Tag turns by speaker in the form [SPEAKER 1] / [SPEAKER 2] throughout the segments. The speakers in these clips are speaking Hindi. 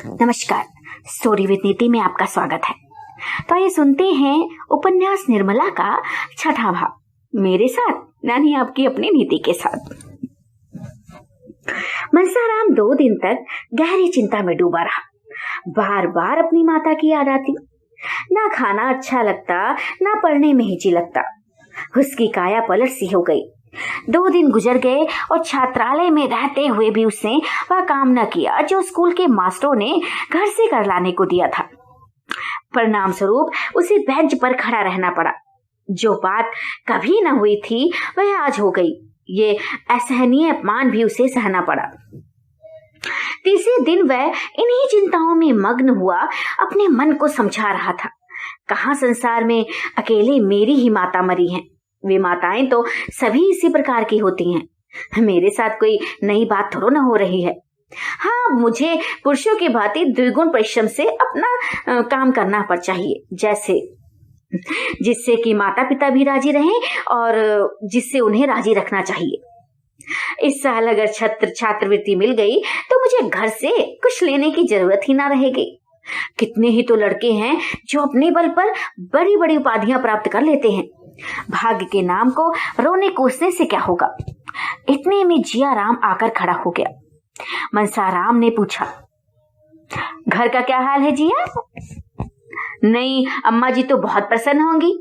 [SPEAKER 1] नमस्कार, स्टोरी विद नीति में आपका स्वागत है। तो आइए सुनते हैं उपन्यास निर्मला का छठा भाग, मेरे साथ यानी आपकी अपनी नीति के साथ। मनसाराम 2 दिन तक गहरी चिंता में डूबा रहा। बार बार अपनी माता की याद आती। ना खाना अच्छा लगता, ना पढ़ने में हिची लगता। उसकी काया पलट सी हो गई। 2 दिन गुजर गए और छात्रालय में रहते हुए भी उसने वह काम न किया जो स्कूल के मास्टरों ने घर से कर लाने को दिया था। परिणाम स्वरूप उसे बेंच पर खड़ा रहना पड़ा। जो बात कभी न हुई थी वह आज हो गई। ये असहनीय अपमान भी उसे सहना पड़ा। तीसरे दिन वह इन्हीं चिंताओं में मग्न हुआ अपने मन को समझा रहा था। कहाँ संसार में अकेले मेरी ही माता मरी है। वे माताएं तो सभी इसी प्रकार की होती हैं। मेरे साथ कोई नई बात थोड़ा न हो रही है। हाँ, मुझे पुरुषों की भांति द्विगुण परिश्रम से अपना काम करना पड़ चाहिए, जैसे जिससे कि माता पिता भी राजी रहें और जिससे उन्हें राजी रखना चाहिए। इस साल अगर छात्रवृत्ति मिल गई तो मुझे घर से कुछ लेने की जरूरत ही ना रहेगी। कितने ही तो लड़के हैं जो अपने बल पर बड़ी बड़ी उपाधियां प्राप्त कर लेते हैं। भाग्य के नाम को रोने कोसने से क्या होगा। इतने में जिया राम आकर खड़ा हो गया। मनसाराम ने पूछा, घर का क्या हाल है जिया? नहीं, अम्मा जी तो बहुत प्रसन्न होंगी।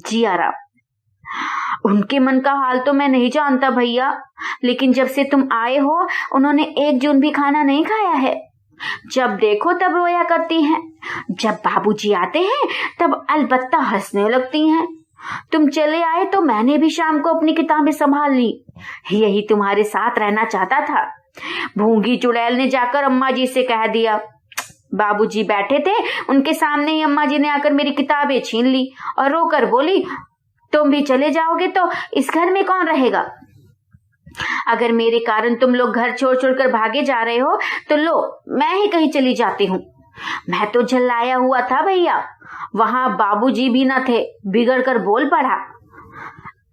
[SPEAKER 1] जिया राम, उनके मन का हाल तो मैं नहीं जानता भैया, लेकिन जब से तुम आए हो उन्होंने 1 जून भी खाना नहीं खाया है। जब देखो तब रोया करती हैं। जब बाबूजी आते हैं तब अलबत्ता हंसने लगती हैं। तुम चले आए तो मैंने भी शाम को अपनी किताबें संभाल ली। यही तुम्हारे साथ रहना चाहता था। भूंगी चुड़ैल ने जाकर अम्मा जी से कह दिया। बाबूजी बैठे थे, उनके सामने ही अम्मा जी ने आकर मेरी किताबें छीन ली और रोकर बोली, तुम भी चले जाओगे तो इस घर में कौन रहेगा? अगर मेरे कारण तुम लोग घर छोड़ छोड़कर भागे जा रहे हो तो लो, मैं ही कहीं चली जाती हूँ। मैं तो झल्लाया हुआ था भैया। वहां बाबूजी भी न थे, बिगड़ कर बोल पड़ा,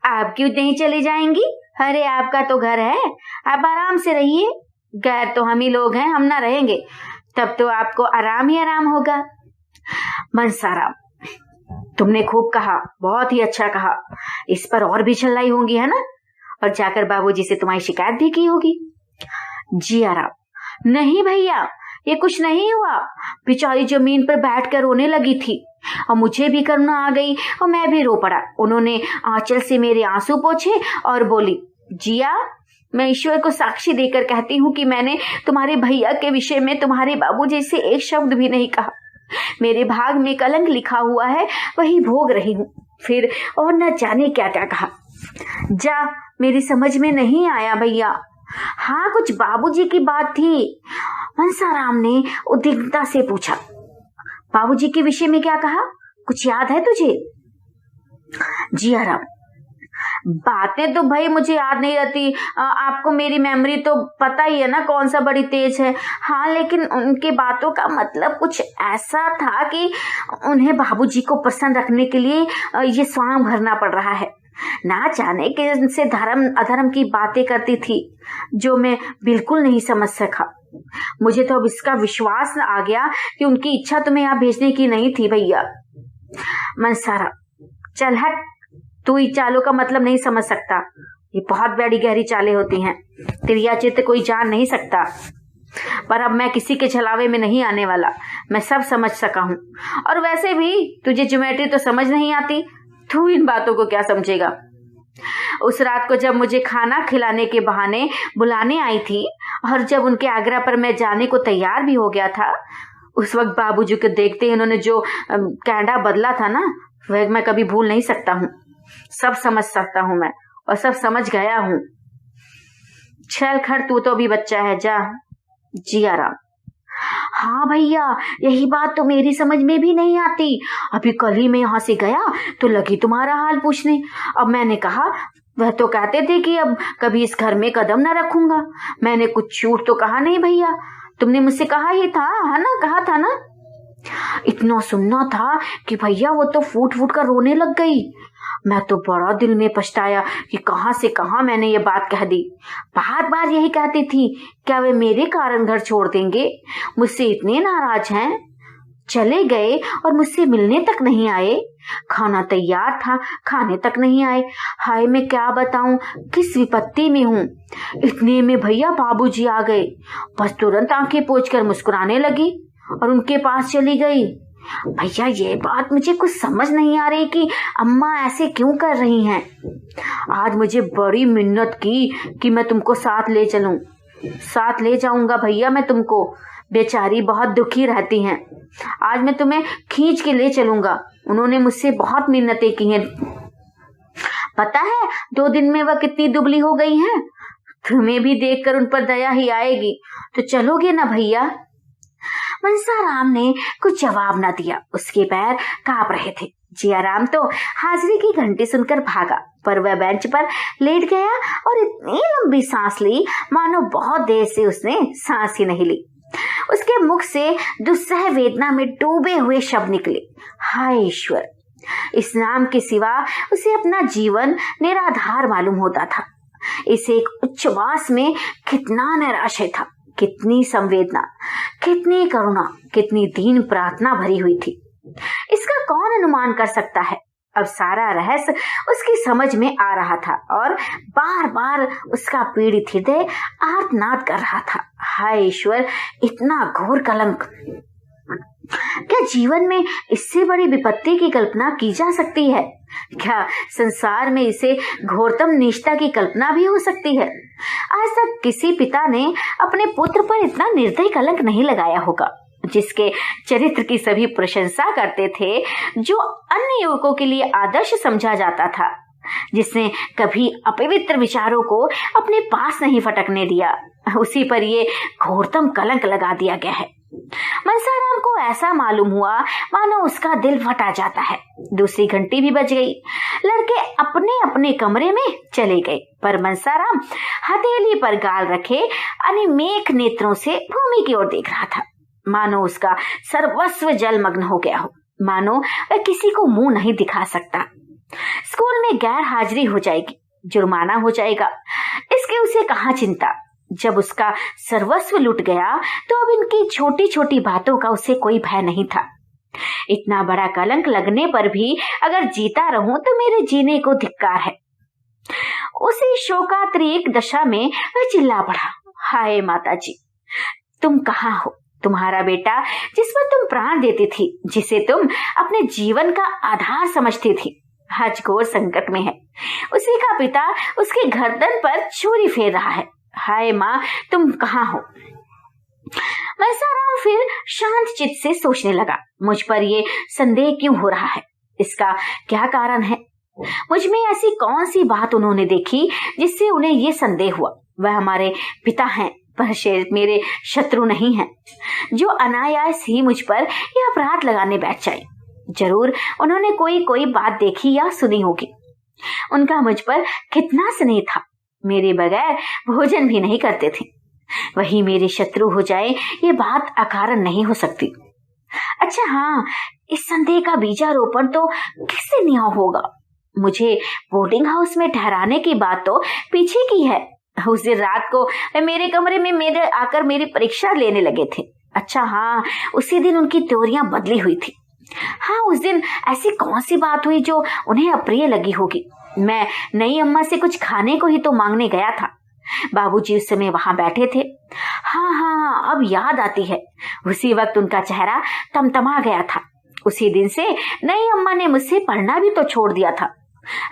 [SPEAKER 1] आप क्यों नहीं चली जाएंगी? अरे आपका तो घर है, आप आराम से रहिए। गैर तो हम ही लोग हैं, हम ना रहेंगे तब तो आपको आराम ही आराम होगा। मनसाराम, तुमने खूब कहा, बहुत ही अच्छा कहा। इस पर और भी झल्लाई होंगी है ना, और जाकर बाबूजी से तुम्हारी शिकायत भी की होगी। जिया राम, नहीं भैया, ये कुछ नहीं हुआ। बेचारी जमीन पर बैठकर रोने लगी थी और मुझे भी करुणा आ गई और मैं भी रो पड़ा। उन्होंने आंचल से मेरे आंसू पोंछे और बोली, जिया, मैं ईश्वर को साक्षी देकर कहती हूँ कि मैंने तुम्हारे भैया के विषय में तुम्हारे बाबूजी से एक शब्द भी नहीं कहा। मेरे भाग में कलंक लिखा हुआ है, वही भोग रही हूँ। फिर और न जाने क्या क्या कहा। जा, मेरी समझ में नहीं आया भैया। हाँ, कुछ बाबूजी की बात थी। मनसाराम ने उद्विग्नता से पूछा, बाबूजी के विषय में क्या कहा? कुछ याद है तुझे? जिया राम, बातें तो भाई मुझे याद नहीं रहती। आपको मेरी मेमोरी तो पता ही है ना कौन सा बड़ी तेज है। हाँ, लेकिन उनके बातों का मतलब कुछ ऐसा था कि उन्हें बाबूजी को प्रसन्न रखने के लिए ये स्वांग भरना पड़ रहा है। ना जाने के उनसे धर्म अधर्म की बातें करती थी जो मैं बिल्कुल नहीं समझ सका। मुझे तो अब इसका विश्वास आ गया कि उनकी इच्छा तुम्हें यहाँ भेजने की नहीं थी भैया। मनसारा, चल हट, तू ही चालों का मतलब नहीं समझ सकता। ये बहुत बड़ी गहरी चालें होती हैं, तेरी चित्त कोई जान नहीं सकता। पर अब मैं किसी के छलावे में नहीं आने वाला, मैं सब समझ सका हूँ। और वैसे भी तुझे ज्योमेट्री तो समझ नहीं आती, तू इन बातों को क्या समझेगा। उस रात को जब मुझे खाना खिलाने के बहाने बुलाने आई थी और जब उनके आग्रह पर मैं जाने को तैयार भी हो गया था, उस वक्त बाबूजी को देखते ही उन्होंने जो कैंडा बदला था ना, वह मैं कभी भूल नहीं सकता हूँ। सब समझ सकता हूँ मैं, और सब समझ गया हूँ। चल खड़, तू तो भी बच्चा है, जा। जिया राम, हाँ भैया, यही बात तो मेरी समझ में भी नहीं आती। अभी कल ही मैं यहाँ से गया तो लगी तुम्हारा हाल पूछने। अब मैंने कहा, वह तो कहते थे कि अब कभी इस घर में कदम न रखूंगा। मैंने कुछ झूठ तो कहा नहीं भैया, तुमने मुझसे कहा ही था, है ना, कहा था ना। इतना सुनना था कि भैया वो तो फूट फूट कर रोने लग गई। मैं तो बड़ा दिल में पछताया कि कहां से कहां मैंने ये बात कह दी। बार बार यही कहती थी, क्या वे मेरे कारण घर छोड़ देंगे? मुझसे इतने नाराज हैं, चले गए और मुझसे मिलने तक नहीं आए। खाना तैयार था, खाने तक नहीं आए। हाय, मैं क्या बताऊं किस विपत्ति में हूं। इतने में भैया बाबूजी आ गए। बस तुरंत आंखें पोंछकर मुस्कुराने लगी और उनके पास चली गई। भैया, ये बात मुझे कुछ समझ नहीं आ रही कि अम्मा ऐसे क्यों कर रही हैं। आज मुझे बड़ी मिन्नत की कि मैं तुमको साथ ले चलूं। साथ ले जाऊंगा भैया मैं तुमको, बेचारी बहुत दुखी रहती हैं। आज मैं तुम्हें खींच के ले चलूंगा। उन्होंने मुझसे बहुत मिन्नतें की हैं। पता है 2 दिन में वह कितनी दुबली हो गई हैं। तुम्हें भी देखकर उन पर दया ही आएगी। तो चलोगे ना भैया? मनसाराम ने कुछ जवाब न दिया। उसके पैर कांप रहे थे। जियाराम तो हाजिरी की घंटी सुनकर भागा, पर वह बेंच पर लेट गया और इतनी लंबी सांस ली मानो बहुत देर से उसने सांस ही नहीं ली। उसके मुख से दुस्सह वेदना में डूबे हुए शब्द निकले, हाय ईश्वर। इस नाम के सिवा उसे अपना जीवन निराधार मालूम होता था। इस एक उच्छ्वास में कितना नैराश्य था, कितनी संवेदना, कितनी करुणा, कितनी दीन प्रार्थना भरी हुई थी। इसका कौन अनुमान कर सकता है। अब सारा रहस्य उसकी समझ में आ रहा था और बार बार उसका पीड़ित हृदय आर्तनाद कर रहा था, हाय ईश्वर, इतना घोर कलंक। क्या जीवन में इससे बड़ी विपत्ति की कल्पना की जा सकती है? क्या संसार में इसे घोरतम निष्ठा की कल्पना भी हो सकती है? आज तक किसी पिता ने अपने पुत्र पर इतना निर्दयी कलंक नहीं लगाया होगा, जिसके चरित्र की सभी प्रशंसा करते थे, जो अन्य युवकों के लिए आदर्श समझा जाता था, जिसने कभी अपवित्र विचारों को अपने पास नहीं फटकने दिया, उसी पर ये घोरतम कलंक लगा दिया गया है। मनसाराम को ऐसा मालूम हुआ मानो उसका दिल फटा जाता है। दूसरी घंटी भी बज गई। लड़के अपने अपने कमरे में चले गए, पर मनसाराम हथेली पर गाल रखे अनिमेक नेत्रों से भूमि की ओर देख रहा था, मानो उसका सर्वस्व जलमग्न हो गया हो, मानो वह किसी को मुंह नहीं दिखा सकता। स्कूल में गैर हाजिरी हो जाएगी, जुर्माना हो जाएगा, इसकी उसे कहाँ चिंता। जब उसका सर्वस्व लुट गया तो अब इनकी छोटी छोटी बातों का उसे कोई भय नहीं था। इतना बड़ा कलंक लगने पर भी अगर जीता रहूं तो मेरे जीने को धिक्कार है। उसी शोकातरीक दशा में वह चिल्ला पड़ा, हाय माताजी, तुम कहाँ हो? तुम्हारा बेटा जिस पर तुम प्राण देती थी, जिसे तुम अपने जीवन का आधार समझती थी, आज घोर संकट में है। उसी का पिता उसके गर्दन पर छुरी फेर रहा है। हाय माँ, तुम कहाँ हो? मनसाराम फिर शांत चित्त से सोचने लगा, मुझ पर ये संदेह क्यों हो रहा है? इसका क्या कारण है? मुझ में ऐसी कौन सी बात उन्होंने देखी जिससे उन्हें ये संदेह हुआ? वह हमारे पिता हैं, पर मेरे शत्रु नहीं हैं, जो अनायास ही मुझ पर यह अपराध लगाने बैठ जाए। जरूर उन्होंने कोई बात देखी या सुनी होगी। उनका मुझ पर कितना स्नेह था, मेरे बगैर भोजन भी नहीं करते थे। वही मेरे शत्रु हो जाए, ये बात अकारण नहीं हो सकती। अच्छा हाँ, इस संदेह का बीजारोपण तो किससे नहीं होगा? मुझे बोर्डिंग हाउस में ठहराने की बात तो पीछे की है। उस दिन रात को मेरे कमरे में मेरे आकर मेरी परीक्षा लेने लगे थे। अच्छा हाँ, उसी दिन उनकी त्योरियां बदली हुई थी। हाँ, उस दिन ऐसी कौन सी बात हुई जो उन्हें अप्रिय लगी होगी? मैं नई अम्मा से कुछ खाने को ही तो मांगने गया था। बाबूजी उस समय वहां बैठे थे। हाँ, अब याद आती है। उसी वक्त उनका चेहरा तमतमा गया था। उसी दिन से नई अम्मा ने मुझसे पढ़ना भी तो छोड़ दिया था।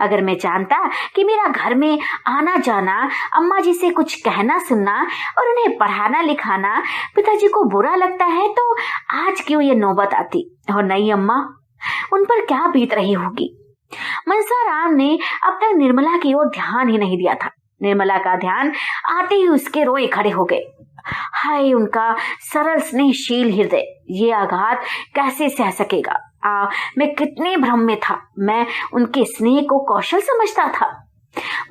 [SPEAKER 1] अगर मैं जानता कि मेरा घर में आना जाना, अम्मा जी से कुछ कहना सुनना और उन्हें पढ़ाना लिखाना पिताजी को बुरा लगता है, तो आज क्यों ये नौबत आती? और नई अम्मा, उन पर क्या बीत रही होगी? मनसाराम ने अब तक निर्मला की ओर ध्यान ही नहीं दिया था। निर्मला का ध्यान आते ही उसके रोए खड़े हो गए। हाय, उनका सरल स्नेहशील हृदय ये आघात कैसे सह सकेगा? मैं कितने भ्रम में था। मैं उनके स्नेह को कौशल समझता था।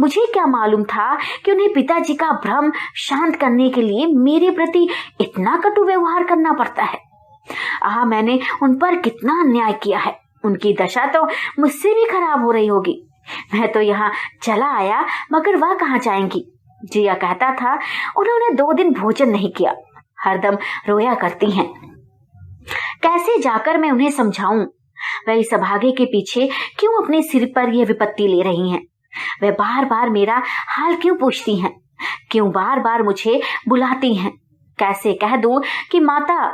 [SPEAKER 1] मुझे क्या मालूम था कि उन्हें पिताजी का भ्रम शांत करने के लिए मेरे प्रति इतना कटु व्यवहार करना पड़ता है। मैंने उन पर कितना अन्याय किया है। उनकी दशा तो मुझसे भी खराब हो रही होगी। मैं तो यहाँ चला आया, मगर वह कहाँ जाएंगी? जिया कहता था उन्होंने 2 दिन भोजन नहीं किया, हरदम रोया करती हैं। कैसे जाकर मैं उन्हें समझाऊं? वह इस अभागे के पीछे क्यों अपने सिर पर यह विपत्ति ले रही हैं? वह बार बार मेरा हाल क्यों पूछती हैं? क्यों बार बार मुझे बुलाती हैं? कैसे कह दूं कि माता,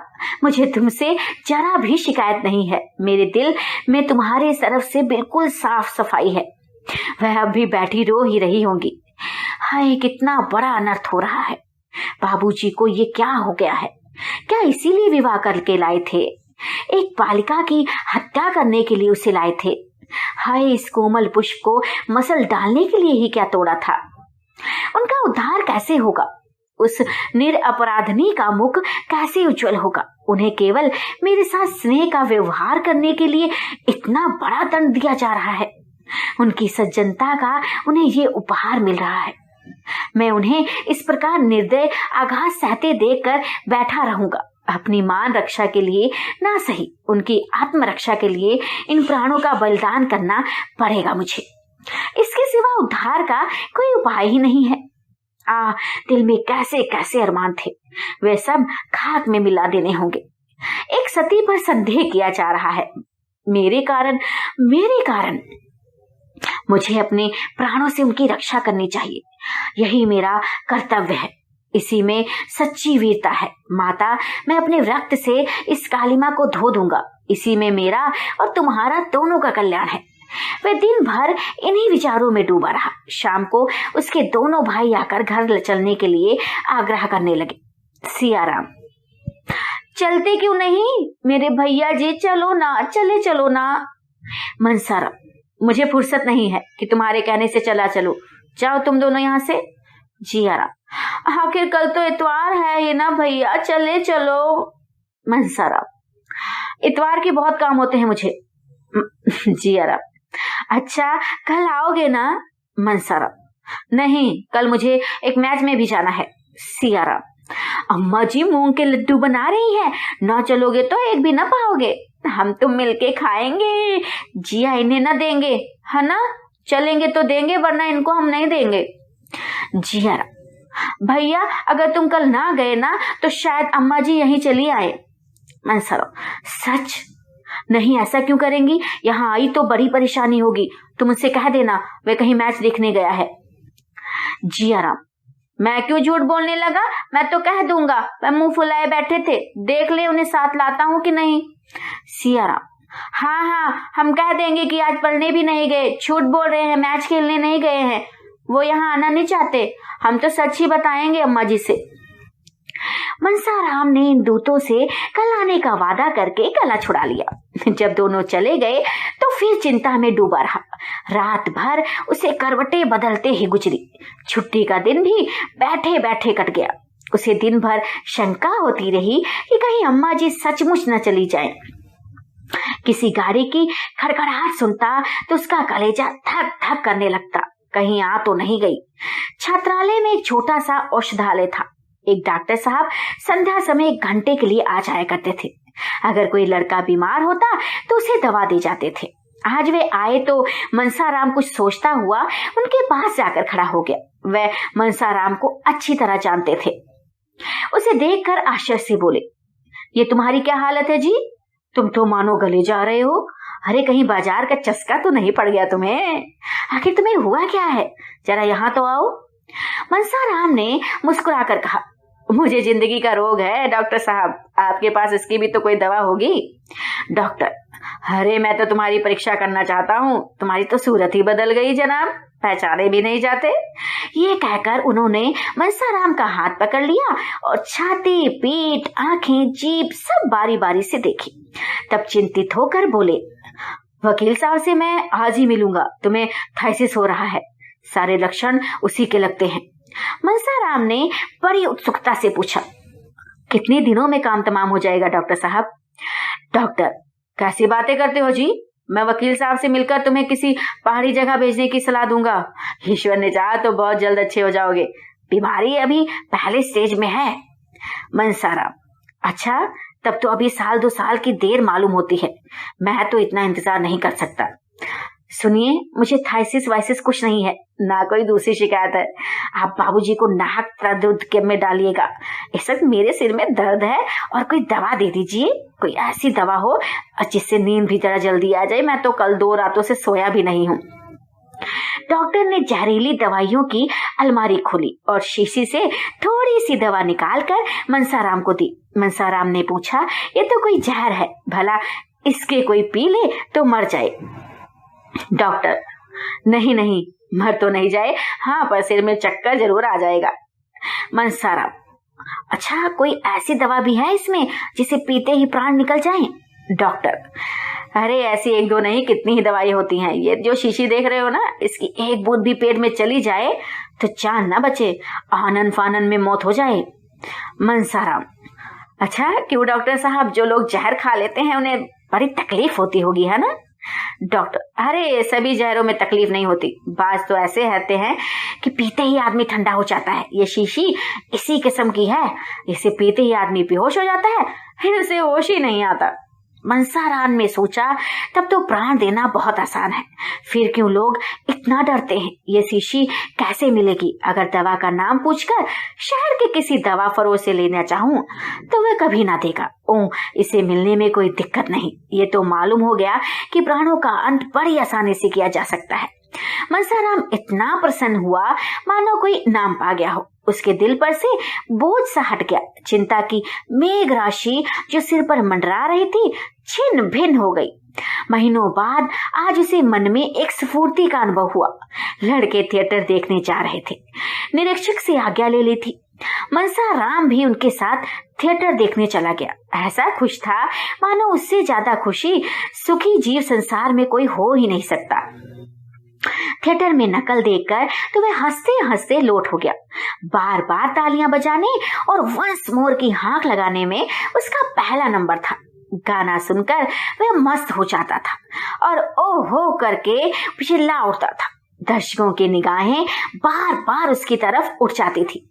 [SPEAKER 1] मुझे तुमसे जरा भी शिकायत नहीं है, मेरे दिल में तुम्हारे तरफ से बिल्कुल साफ सफाई है। वह अब भी बैठी रो ही रही होंगी। हाय, कितना बड़ा अनर्थ हो रहा है। बाबूजी को ये क्या हो गया है? क्या इसीलिए विवाह करके लाए थे? एक बालिका की हत्या करने के लिए उसे लाए थे? हाय, इस कोमल पुष्प को मसल डालने के लिए ही क्या तोड़ा था? उनका उद्धार कैसे होगा? उस निरपराधनी का मुख कैसे उज्जवल होगा? उन्हें केवल मेरे साथ स्नेह का व्यवहार करने के लिए इतना बड़ा दंड दिया जा रहा है। उनकी सज्जनता का उन्हें ये उपहार मिल रहा है। मैं उन्हें इस प्रकार निर्दय आघात सहते देखकर बैठा रहूंगा। अपनी मान रक्षा के लिए ना सही, उनकी आत्मरक्षा के लिए इन प्राणों का बलिदान करना पड़ेगा मुझे। इसके सिवा उद्धार का कोई उपाय ही नहीं है। दिल में कैसे कैसे अरमान थे, वे सब खाक में मिला देने होंगे। एक सती पर संदेह किया जा रहा है। मेरे कारण मुझे अपने प्राणों से उनकी रक्षा करनी चाहिए। यही मेरा कर्तव्य है। इसी में सच्ची वीरता है। माता, मैं अपने रक्त से इस कालिमा को धो दूंगा। इसी में मेरा और तुम्हारा दोनों का कल्याण है। वह दिन भर इन्हीं विचारों में डूबा रहा। शाम को उसके दोनों भाई आकर घर चलने के लिए आग्रह करने लगे। सियाराम, चलते क्यों नहीं मेरे भैया जी? चलो ना, चलो ना। मनसाराम, मुझे फुर्सत नहीं है कि तुम्हारे कहने से चला चलो। जाओ तुम दोनों यहाँ से। जियाराम, आखिर कल तो इतवार है ये ना भैया, चलो। मनसाराम, इतवार के बहुत काम होते हैं मुझे। जियाराम, अच्छा कल आओगे ना? मनसाराम, नहीं, कल मुझे एक मैच में भी जाना है। सियाराम, अम्मा जी मूंग के लड्डू बना रही हैं, ना चलोगे तो एक भी ना पाओगे। हम तुम मिलके खाएंगे। जिया इन्हें ना देंगे, है ना? चलेंगे तो देंगे, वरना इनको हम नहीं देंगे। जियाराम, भैया अगर तुम कल ना गए ना तो शायद अम्मा जी यहीं चली आए। मनसाराम, सच? नहीं, ऐसा क्यों करेंगी? यहाँ आई तो बड़ी परेशानी होगी। तुम उनसे कह देना वे कहीं मैच देखने गया है। जियाराम, मैं क्यों झूठ बोलने लगा? मैं तो कह दूंगा, मैं मुंह फुलाए बैठे थे। देख ले उन्हें साथ लाता हूँ कि नहीं। सियाराम, हाँ, हम कह देंगे कि आज पढ़ने भी नहीं गए, झूठ बोल रहे हैं, मैच खेलने नहीं गए हैं, वो यहाँ आना नहीं चाहते। हम तो सच ही बताएंगे अम्मा जी से। मनसाराम ने इन दूतों से कल आने का वादा करके गला छुड़ा लिया। जब दोनों चले गए तो फिर चिंता में डूबा रहा। रात भर उसे करवटें बदलते ही गुजरी। छुट्टी का दिन भी बैठे बैठे कट गया। उसे दिन भर शंका होती रही कि कहीं अम्मा जी सचमुच न चली जाएं। किसी गाड़ी की खड़खड़ाहट सुनता तो उसका कलेजा धक धक करने लगता। कहीं आ तो नहीं गई। छात्रालय में एक छोटा सा औषधालय था। एक डॉक्टर साहब संध्या समय 1 घंटे के लिए आ जाया करते थे। अगर कोई लड़का बीमार होता तो उसे दवा दे जाते थे। आज वे आए तो मनसाराम कुछ सोचता हुआ उनके पास जाकर खड़ा हो गया। वह मनसाराम को अच्छी तरह जानते थे। उसे देखकर आश्चर्य से बोले, ये तुम्हारी क्या हालत है जी? तुम तो मानो गले जा रहे हो। अरे कहीं बाजार का चस्का तो नहीं पड़ गया तुम्हें? आखिर तुम्हें हुआ क्या है? जरा यहाँ तो आओ। मनसाराम ने मुस्कुराकर कहा, मुझे जिंदगी का रोग है डॉक्टर साहब, आपके पास इसकी भी तो कोई दवा होगी। डॉक्टर, अरे मैं तो तुम्हारी परीक्षा करना चाहता हूँ। तुम्हारी तो सूरत ही बदल गई जनाब, पहचाने भी नहीं जाते। ये कहकर उन्होंने मनसाराम का हाथ पकड़ लिया और छाती, पीठ, आंखें, जीभ सब बारी बारी से देखी। तब चिंतित होकर बोले, वकील साहब से मैं आज ही मिलूंगा। तुम्हें थाइसिस हो रहा है, सारे लक्षण उसी के लगते हैं। मनसाराम ने बड़ी उत्सुकता से पूछा, कितने दिनों में काम तमाम हो जाएगा डॉक्टर साहब? डॉक्टर, कैसी बातें करते हो जी? मैं वकील साहब से मिलकर तुम्हें किसी पहाड़ी जगह भेजने की सलाह दूंगा। ईश्वर ने चाहा तो बहुत जल्द अच्छे हो जाओगे। बीमारी अभी पहले स्टेज में है। मनसाराम, अच्छा, तब तो अभी 1-2 साल की देर मालूम होती है। मैं तो इतना इंतजार नहीं कर सकता। सुनिए, मुझे थाइसिस वाइसिस कुछ नहीं है, ना कोई दूसरी शिकायत है। आप बाबूजी को नाहक प्रद्रुत के में डालिएगा। इस वक्त मेरे सिर में दर्द है और कोई दवा दे दीजिए, कोई ऐसी दवा हो जिससे नींद भी जरा जल्दी आ जाए। मैं तो कल 2 रातों से सोया भी नहीं हूँ। डॉक्टर ने जहरीली दवाइयों की अलमारी खोली और शीशी से थोड़ी सी दवा निकालकर मनसाराम को दी। मनसाराम ने पूछा, ये तो कोई जहर है, भला इसके कोई पी ले तो मर जाए। डॉक्टर, नहीं नहीं, मर तो नहीं जाए, हाँ पर सिर में चक्कर जरूर आ जाएगा। मनसाराम, अच्छा कोई ऐसी दवा भी है इसमें जिसे पीते ही प्राण निकल जाएं? डॉक्टर, अरे ऐसी 1-2 नहीं, कितनी ही दवाई होती हैं। ये जो शीशी देख रहे हो ना, इसकी एक बूंद भी पेट में चली जाए तो जान ना बचे, आनन फानन में मौत हो जाए। मनसाराम, अच्छा क्यों डॉक्टर साहब, जो लोग जहर खा लेते हैं उन्हें बड़ी तकलीफ होती होगी, है ना? डॉक्टर, अरे सभी जहरों में तकलीफ नहीं होती, बाज तो ऐसे रहते हैं कि पीते ही आदमी ठंडा हो जाता है। ये शीशी इसी किस्म की है, इसे पीते ही आदमी बेहोश हो जाता है, फिर उसे होश ही नहीं आता। मनसाराम ने सोचा, तब तो प्राण देना बहुत आसान है, फिर क्यों लोग इतना डरते हैं? ये शीशी कैसे मिलेगी? अगर दवा का नाम पूछकर शहर के किसी दवा फरोश से लेना चाहूं तो वह कभी ना देगा। इसे मिलने में कोई दिक्कत नहीं। ये तो मालूम हो गया कि प्राणों का अंत बड़ी आसानी से किया जा सकता है। मनसाराम इतना प्रसन्न हुआ मानो कोई नाम पा गया हो। उसके दिल पर से बोझ सा हट गया। चिंता की मेघ राशि जो सिर पर मंडरा रही थी छिन्न भिन्न हो गई। महीनों बाद आज उसे मन में एक स्फूर्ति का अनुभव हुआ। लड़के थिएटर देखने जा रहे थे। निरीक्षक से आज्ञा ले ली थी। मनसाराम भी उनके साथ थिएटर देखने चला गया। ऐसा खुश था मानो उससे ज्यादा खुशी सुखी जीव संसार में कोई हो ही नहीं सकता। थिएटर में नकल देखकर तो वह हंसते हंसते लोट हो गया। बार बार तालियां बजाने और वंस मोर की हाँक लगाने में उसका पहला नंबर था। गाना सुनकर वह मस्त हो जाता था और ओहो करके चिल्ला उठता था। दर्शकों की निगाहें बार बार उसकी तरफ उठ जाती थी।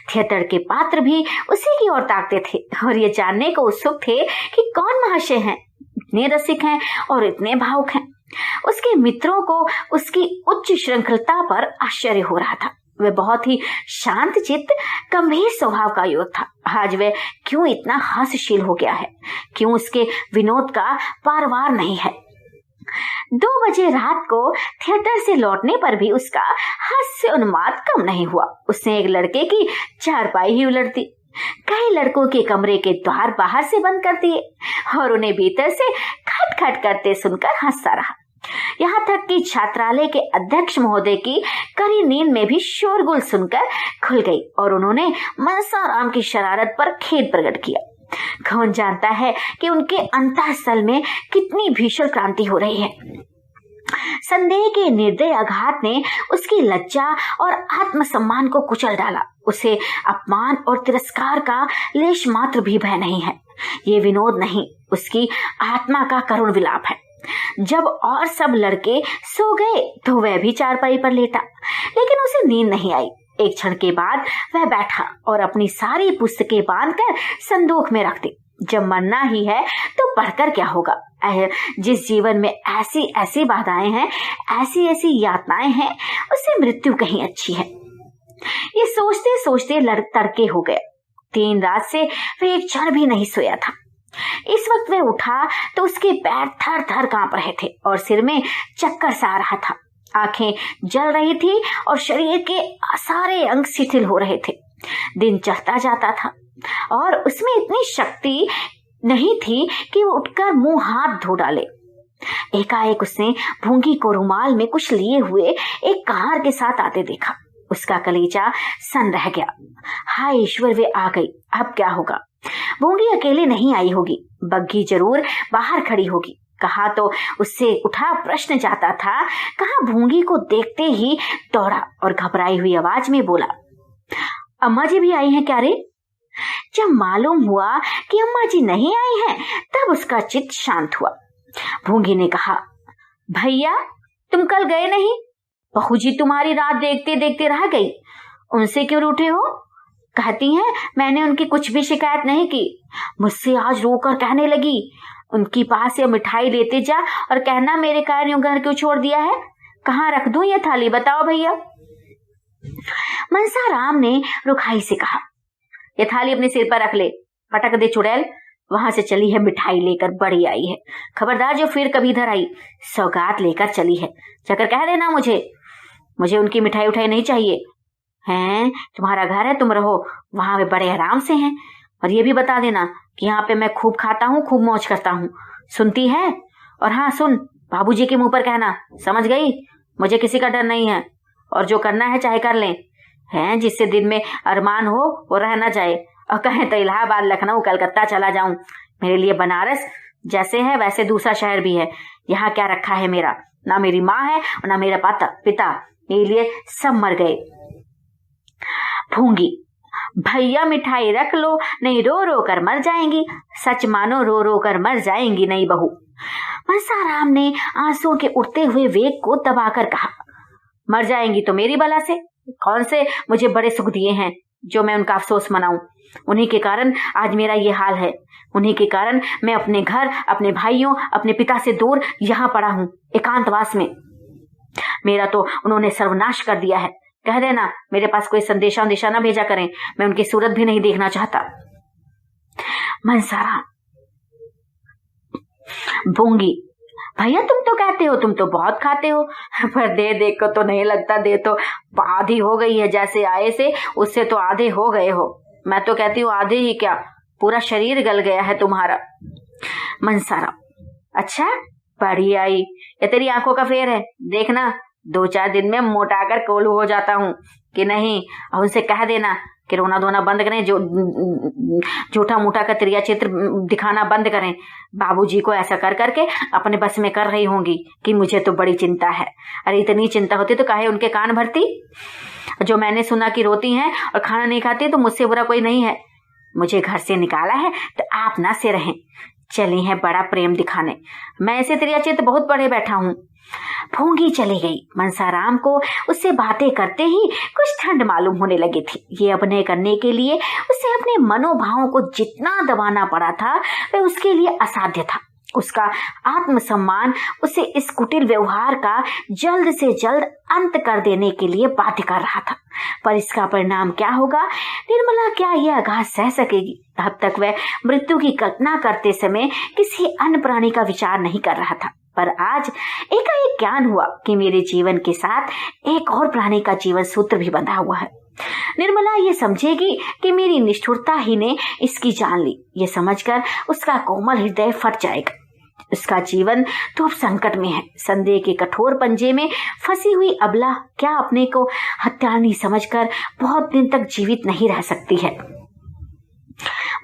[SPEAKER 1] थिएटर के पात्र भी उसी की ओर ताकते थे और ये जानने को उत्सुक थे कि कौन महाशय हैं, इतने रसिक हैं और इतने भावुक हैं। उसके मित्रों को उसकी उच्च श्रृंखलता पर आश्चर्य हो रहा था। वह बहुत ही शांत चित्त गंभीर स्वभाव का युवक था। आज वह क्यों इतना हास्यशील हो गया है? क्यों उसके विनोद का पारवार नहीं है? 2 बजे रात को थिएटर से लौटने पर भी उसका हास्य उन्माद कम नहीं हुआ। उसने एक लड़के की चारपाई ही उलट दी, कई लड़कों के कमरे के द्वार बाहर से बंद कर दिए और उन्हें भीतर से खटखट करते सुनकर हंसता रहा। यहाँ तक कि छात्रालय के अध्यक्ष महोदय की कड़ी नींद में भी शोरगुल सुनकर खुल गई और उन्होंने मनसाराम की शरारत पर खेद प्रकट किया। कौन जानता है कि उनके अंतःस्थल में कितनी भीषण क्रांति हो रही है। संदेह के निर्दय आघात ने उसकी लज्जा और आत्मसम्मान को कुचल डाला। उसे अपमान और तिरस्कार का लेश मात्र भी भय नहीं है। ये विनोद नहीं, उसकी आत्मा का करुण विलाप है। जब और सब लड़के सो गए तो वह भी चारपाई पर लेटा, लेकिन उसे नींद नहीं आई। एक क्षण के बाद वह बैठा और अपनी सारी पुस्तकें बांधकर संदूक में रख दी। जब मरना ही है तो पढ़कर क्या होगा? जिस जीवन में ऐसी ऐसी बाधाएं हैं, ऐसी ऐसी यातनाएं हैं, उससे मृत्यु कहीं अच्छी है। ये सोचते सोचते तड़के हो गए। 3 रात से वह एक क्षण भी नहीं सोया था। इस वक्त वह उठा तो उसके पैर थर थर कांप रहे थे और सिर में चक्कर सा आ रहा था। आंखें जल रही थी और शरीर के सारे अंग शिथिल हो रहे थे। दिन चढ़ता जाता था और उसमें इतनी शक्ति नहीं थी कि वो उठकर मुंह हाथ धो डाले। एकाएक उसने भूंगी को रुमाल में कुछ लिए हुए एक कहार के साथ आते देखा। उसका कलेजा सन रह गया। हाय ईश्वर, वे आ गई, अब क्या होगा? भूंगी अकेले नहीं आई होगी, बग्घी जरूर बाहर खड़ी होगी। कहा तो उससे उठा प्रश्न जाता था, कहा भूंगी को देखते ही दौड़ा और घबराई हुई आवाज में बोला, अम्मा जी भी आई हैं क्या रे? जब मालूम हुआ कि अम्मा जी नहीं आई हैं, तब उसका चित्त शांत हुआ। भूंगी ने कहा, भैया तुम कल गए नहीं? बहू जी तुम्हारी रात देखते देखते रह गई, उनसे क्यों रूठे हो? कहती हैं मैंने उनकी कुछ भी शिकायत नहीं की। मुझसे आज रोकर कहने लगी, उनकी पास से मिठाई लेते जा और कहना मेरे कारण यूं घर क्यों छोड़ दिया है, कहाँ रख दूं ये थाली, बताओ भैया। मनसाराम ने रुखाई से कहा, ये थाली अपने सिर पर रख ले, पटक दे चुड़ैल। वहां से चली है मिठाई लेकर, बड़ी आई है, खबरदार जो फिर कभी इधर आई सौगात लेकर चली है, जाकर कह देना मुझे उनकी मिठाई उठाई नहीं चाहिए। हैं, तुम्हारा घर है, तुम रहो वहां, वे बड़े आराम से हैं। और ये भी बता देना कि यहाँ पे मैं खूब खाता हूँ, खूब मौज करता हूँ, सुनती है? और हाँ सुन, बाबूजी के मुंह पर कहना, समझ गई? मुझे किसी का डर नहीं है, और जो करना है चाहे कर लें। हैं, जिससे दिन में अरमान हो वो रह ना जाए, और कहें तो इलाहाबाद, लखनऊ, कलकत्ता चला जाऊं। मेरे लिए बनारस जैसे है वैसे दूसरा शहर भी है। यहाँ क्या रखा है मेरा, ना मेरी माँ है और ना मेरा पिता, मेरे लिए सब मर गए। भूंगी, भैया मिठाई रख लो, नहीं रो रो कर मर जाएंगी। सच मानो रो रो कर मर जाएंगी नई बहू। मनसाराम ने आंसुओं के उठते हुए वेग को दबाकर कहा, मर जाएंगी तो मेरी बला से, कौन से मुझे बड़े सुख दिए हैं जो मैं उनका अफसोस मनाऊं। उन्हीं के कारण आज मेरा ये हाल है, उन्हीं के कारण मैं अपने घर, अपने भाइयों, अपने पिता से दूर यहाँ पड़ा हूँ एकांतवास में। मेरा तो उन्होंने सर्वनाश कर दिया है। कह देना मेरे पास कोई संदेशा ना भेजा करें, मैं उनकी सूरत भी नहीं देखना चाहता। मनसाराम, भूंगी, भैया तुम तो कहते हो तुम तो बहुत खाते हो, पर दे को तो नहीं लगता, दे तो आधी हो गई है, जैसे आए से उससे तो आधे हो गए हो। मैं तो कहती हूँ आधे ही क्या, पूरा शरीर गल गया है तुम्हारा। मनसाराम, अच्छा बड़ी आई, ये तेरी आंखों का फेर है, देखना 2-4 दिन में मोटाकर कोल्हू हो जाता हूँ कि नहीं। और उनसे कह देना कि रोना धोना बंद करें, जो झूठा मूठा का त्रिया चित्र दिखाना बंद करें। बाबूजी को ऐसा कर करके अपने बस में कर रही होंगी कि मुझे तो बड़ी चिंता है। अरे इतनी चिंता होती तो काहे उनके कान भरती। जो मैंने सुना कि रोती हैं और खाना नहीं खाती तो मुझसे बुरा कोई नहीं है। मुझे घर से निकाला है तो आप ना से रहें, चली हैं बड़ा प्रेम दिखाने। मैं ऐसे त्रिया चित्र बहुत पढ़े बैठा हूँ। भूंगी चली गई। मनसाराम को उससे बातें करते ही कुछ ठंड मालूम होने लगी थी। ये अभिनय करने के लिए उसे अपने मनोभावों को जितना दबाना पड़ा था वह उसके लिए असाध्य था। उसका आत्मसम्मान उसे इस कुटिल व्यवहार का जल्द से जल्द अंत कर देने के लिए बाध्य कर रहा था। पर इसका परिणाम क्या होगा, निर्मला क्या यह आघात सह सकेगी? अब तक वह मृत्यु की कल्पना करते समय किसी अन्य प्राणी का विचार नहीं कर रहा था, पर आज एकाएक ज्ञान हुआ कि मेरे जीवन के साथ एक और प्राणी का जीवन सूत्र भी बंधा हुआ है। निर्मला ये समझेगी कि मेरी निष्ठुरता ही ने इसकी जान ली। ये समझकर उसका कोमल हृदय फट जाएगा। उसका जीवन तो अब संकट में है। संदेह के कठोर पंजे में फंसी हुई अबला क्या अपने को हत्यारनी समझकर बहुत दिन तक जीवित नहीं रह सकती है।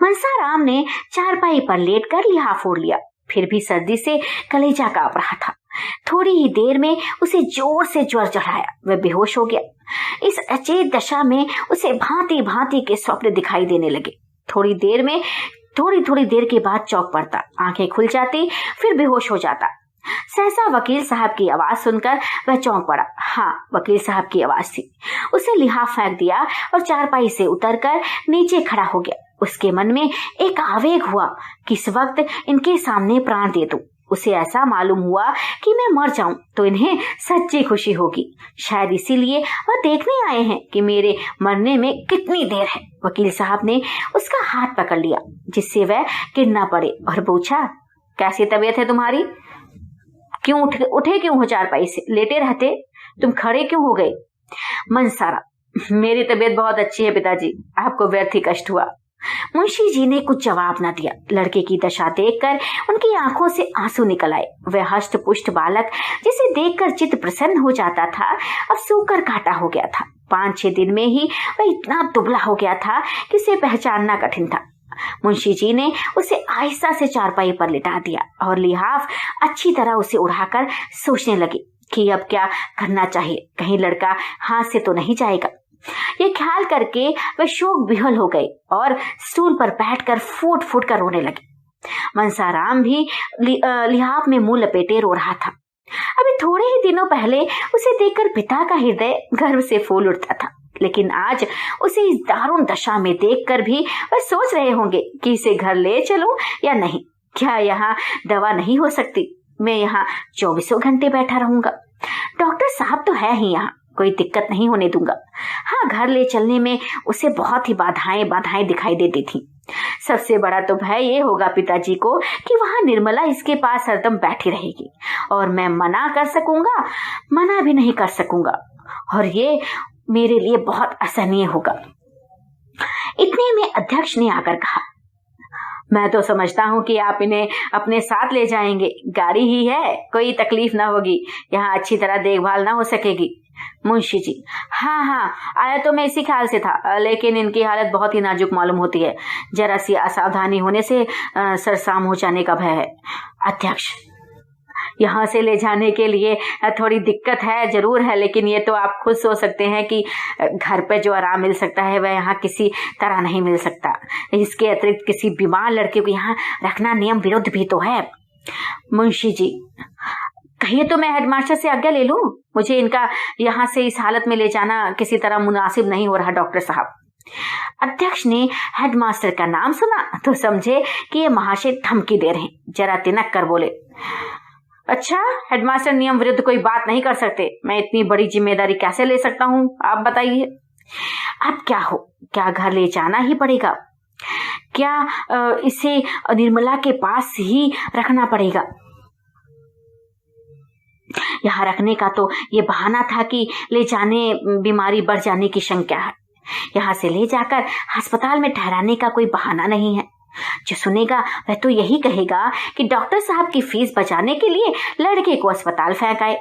[SPEAKER 1] मनसाराम ने चारपाई पर लेटकर लिहाफ फोड़ लिया, फिर भी सर्दी से कलेजा कांप रहा था। थोड़ी ही देर में उसे जोर से ज्वर चढ़ाया, वह बेहोश हो गया। इस अचेत दशा में उसे भांति भांति के स्वप्न दिखाई देने लगे। थोड़ी थोड़ी देर के बाद चौंक पड़ता, आंखें खुल जाती, फिर बेहोश हो जाता। सहसा वकील साहब की आवाज सुनकर वह चौंक पड़ा। हाँ, वकील साहब की आवाज थी। उसे लिहाफ फेंक दिया और चारपाई से उतरकर नीचे खड़ा हो गया। उसके मन में एक आवेग हुआ कि इस वक्त इनके सामने प्राण दे दूं। उसे ऐसा मालूम हुआ कि मैं मर जाऊं तो इन्हें सच्ची खुशी होगी। शायद इसीलिए वह देखने आए हैं कि मेरे मरने में कितनी देर है। वकील साहब ने उसका हाथ पकड़ लिया जिससे वह गिर ना पड़े और पूछा, कैसी तबीयत है तुम्हारी? क्यों उठे क्यों हो चारपाई से? लेटे रहते, तुम खड़े क्यों हो गए? मनसारा, मेरी तबीयत बहुत अच्छी है पिताजी, आपको व्यर्थ ही कष्ट हुआ। मुंशी जी ने कुछ जवाब न दिया। लड़के की दशा देखकर उनकी आंखों से आंसू निकल आए। वह हष्ट पुष्ट बालक जिसे देखकर चित्त प्रसन्न हो जाता था अब सूखकर काटा हो गया था। 5-6 दिन में ही वह इतना दुबला हो गया था कि उसे पहचानना कठिन था। मुंशी जी ने उसे आहिस्ता से चारपाई पर लिटा दिया और लिहाफ अच्छी तरह उसे उड़ाकर सोचने लगे कि अब क्या करना चाहिए, कहीं लड़का हाथ से तो नहीं जाएगा। ये ख्याल करके वह शोक विह्वल हो गए और स्टूल पर बैठकर फूट फूट कर रोने लगे। मनसाराम भी लिहाफ में मुंह लपेटे रो रहा था। अभी थोड़े ही दिनों पहले उसे देखकर पिता का हृदय गर्व से फूल उठता था, लेकिन आज उसे इस दारुण दशा में देखकर भी वह सोच रहे होंगे कि इसे घर ले चलूं या नहीं। क्या यहाँ दवा नहीं हो सकती? मैं यहाँ 24 घंटे बैठा रहूंगा। डॉक्टर साहब तो है ही यहाँ, कोई दिक्कत नहीं होने दूंगा। हाँ, घर ले चलने में उसे बहुत ही बाधाएं दिखाई देती थी। सबसे बड़ा तो भय ये होगा पिताजी को कि वहां निर्मला इसके पास हरदम बैठी रहेगी और मैं मना भी नहीं कर सकूंगा, और ये मेरे लिए बहुत असहनीय होगा। इतने में अध्यक्ष ने आकर कहा, मैं तो समझता हूँ कि आप इन्हें अपने साथ ले जाएंगे, गाड़ी ही है, कोई तकलीफ ना होगी, यहाँ अच्छी तरह देखभाल ना हो सकेगी। मुंशी जी, हाँ, आया तो मैं इसी ख्याल से था, लेकिन इनकी हालत बहुत ही नाजुक मालूम होती है, जरा सी असावधानी होने से सरसाम हो जाने का भय है। अध्यक्ष, यहाँ से ले जाने के लिए थोड़ी दिक्कत है, जरूर है, लेकिन ये तो आप खुद सोच सकते हैं कि घर पे जो आराम मिल सकता है वह यहाँ किसी तरह नहीं मिल सकता। इसके अतिरिक्त किसी बीमार लड़के को यहाँ रखना नियम विरुद्ध भी तो है। मुंशी जी, कहिए तो मैं हेडमास्टर से आज्ञा ले लूं, मुझे इनका यहाँ से इस हालत में ले जाना किसी तरह मुनासिब नहीं हो रहा डॉक्टर साहब। अध्यक्ष ने हेडमास्टर का नाम सुना तो समझे कि ये महाशय धमकी दे रहे हैं, जरा तिनक कर बोले, अच्छा, हेडमास्टर नियम विरुद्ध कोई बात नहीं कर सकते, मैं इतनी बड़ी जिम्मेदारी कैसे ले सकता हूँ, आप बताइए। अब क्या घर ले जाना ही पड़ेगा? क्या इसे निर्मला के पास ही रखना पड़ेगा? यहाँ रखने का तो ये बहाना था कि ले जाने बीमारी बढ़ जाने की शंका है, यहाँ से ले जाकर अस्पताल में ठहराने का कोई बहाना नहीं है। जो सुनेगा वह तो यही कहेगा कि डॉक्टर साहब की फीस बचाने के लिए लड़के को अस्पताल फेंक आए,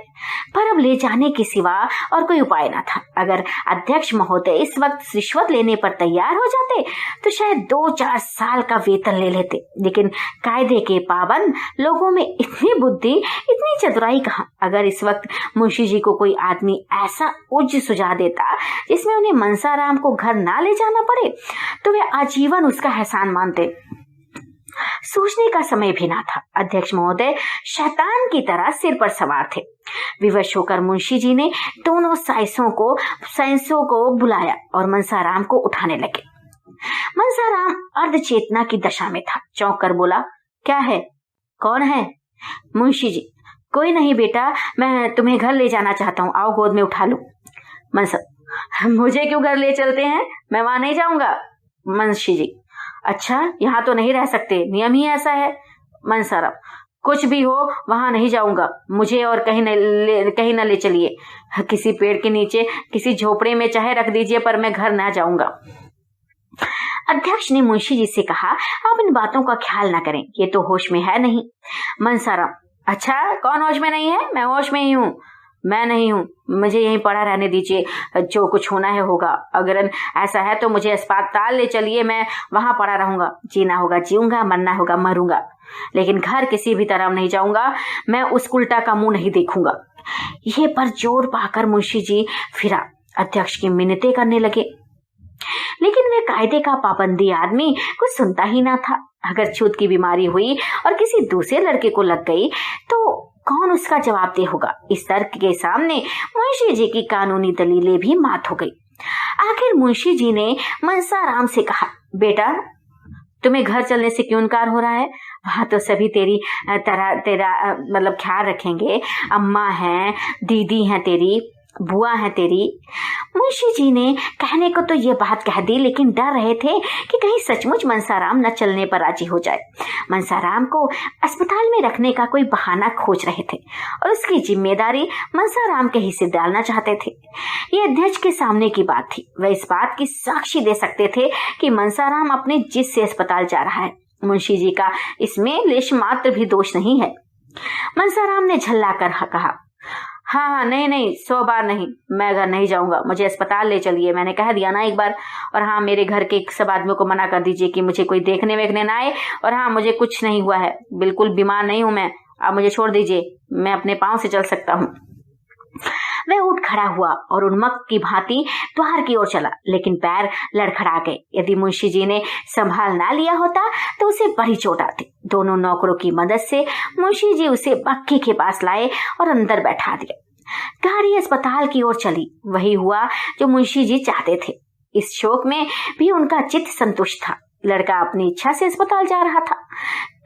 [SPEAKER 1] पर अब ले जाने के सिवा और कोई उपाय न था। अगर अध्यक्ष महोदय इस वक्त रिश्वत लेने पर तैयार हो जाते तो शायद 2-4 साल का वेतन ले लेते, लेकिन कायदे के पाबंद लोगों में इतनी बुद्धि, इतनी चतुराई कहाँ। अगर इस वक्त मुंशी जी को कोई आदमी ऐसा उज्ज सुझा देता जिसमें उन्हें मनसाराम को घर ना ले जाना पड़े तो वे आजीवन उसका एहसान मानते। सोचने का समय भी ना था। अध्यक्ष महोदय शैतान की तरह सिर पर सवार थे। विवश होकर मुंशी जी ने दोनों साइंसों को बुलाया और मनसाराम को उठाने लगे। मनसाराम अर्ध चेतना की दशा में था। चौंक कर बोला, क्या है, कौन है? मुंशी जी, कोई नहीं बेटा, मैं तुम्हें घर ले जाना चाहता हूँ, आओ गोद में उठा लूं। मुझे क्यों घर ले चलते हैं, मैं वहां नहीं जाऊंगा। मुंशी जी, अच्छा, यहाँ तो नहीं रह सकते, नियम ही ऐसा है। मनसाराम, कुछ भी हो वहां नहीं जाऊंगा, मुझे और कहीं न ले चलिए, किसी पेड़ के नीचे किसी झोपड़े में चाहे रख दीजिए, पर मैं घर ना जाऊंगा। अध्यक्ष ने मुंशी जी से कहा, आप इन बातों का ख्याल ना करें, ये तो होश में है नहीं। मनसाराम, अच्छा, कौन होश में नहीं है? मैं होश में ही हूँ। मैं नहीं हूँ, मुझे यहीं पड़ा रहने दीजिए, जो कुछ होना है होगा। अगर ऐसा है तो मुझे अस्पताल ले चलिए, मैं वहां पड़ा रहूंगा। जीना होगा जीऊंगा, मरना होगा मरूंगा, लेकिन घर किसी भी तरह नहीं जाऊंगा। मैं उस उल्टा का मुंह नहीं देखूंगा। ये पर जोर पाकर मुंशी जी फिरा अध्यक्ष की मिन्नतें करने लगे, लेकिन वे कायदे का पाबंदी आदमी कुछ सुनता ही ना था। अगर छूत की बीमारी हुई और किसी दूसरे लड़के को लग गई तो कौन उसका जवाब दे होगा? इस तर्क के सामने मुंशी जी की कानूनी दलीलें भी मात हो गई। आखिर मुंशी जी ने मनसाराम से कहा, बेटा, तुम्हें घर चलने से क्यों इनकार हो रहा है? वहां तो सभी तेरा मतलब ख्याल रखेंगे। अम्मा है, दीदी है, तेरी बुआ है तेरी। मुंशी जी ने कहने को तो ये बात कह दी, लेकिन डर रहे थे कि कहीं सचमुच मनसाराम न चलने पर राजी हो जाए। मनसाराम को अस्पताल में रखने का कोई बहाना खोज रहे थे और उसकी जिम्मेदारी मनसाराम के हिस्से डालना चाहते थे। ये अध्यक्ष के सामने की बात थी। वह इस बात की साक्षी दे सकते थे कि मनसाराम अपने जिद से अस्पताल जा रहा है। मुंशी जी का इसमें लेश मात्र भी दोष नहीं है। मनसाराम ने झल्ला कर कहा, हाँ, नहीं, 100 बार नहीं, मैं घर नहीं जाऊंगा, मुझे अस्पताल ले चलिए, मैंने कह दिया ना एक बार। और हाँ, मेरे घर के सब आदमियों को मना कर दीजिए कि मुझे कोई देखने वेखने ना आए। और हाँ, मुझे कुछ नहीं हुआ है, बिल्कुल बीमार नहीं हूं मैं, आप मुझे छोड़ दीजिए, मैं अपने पांव से चल सकता हूँ। वह उठ खड़ा हुआ और उन्मत्त की भांति द्वार की ओर चला, लेकिन पैर लड़खड़ा गए। यदि मुंशी जी ने संभाल ना लिया होता तो उसे बड़ी चोट आती। दोनों नौकरों की मदद से मुंशी जी उसे बक्की के पास लाए और अंदर बैठा दिया। गाड़ी अस्पताल की ओर चली। वही हुआ जो मुंशी जी चाहते थे। इस शोक में भी उनका चित्त संतुष्ट था। लड़का अपनी इच्छा से अस्पताल जा रहा था।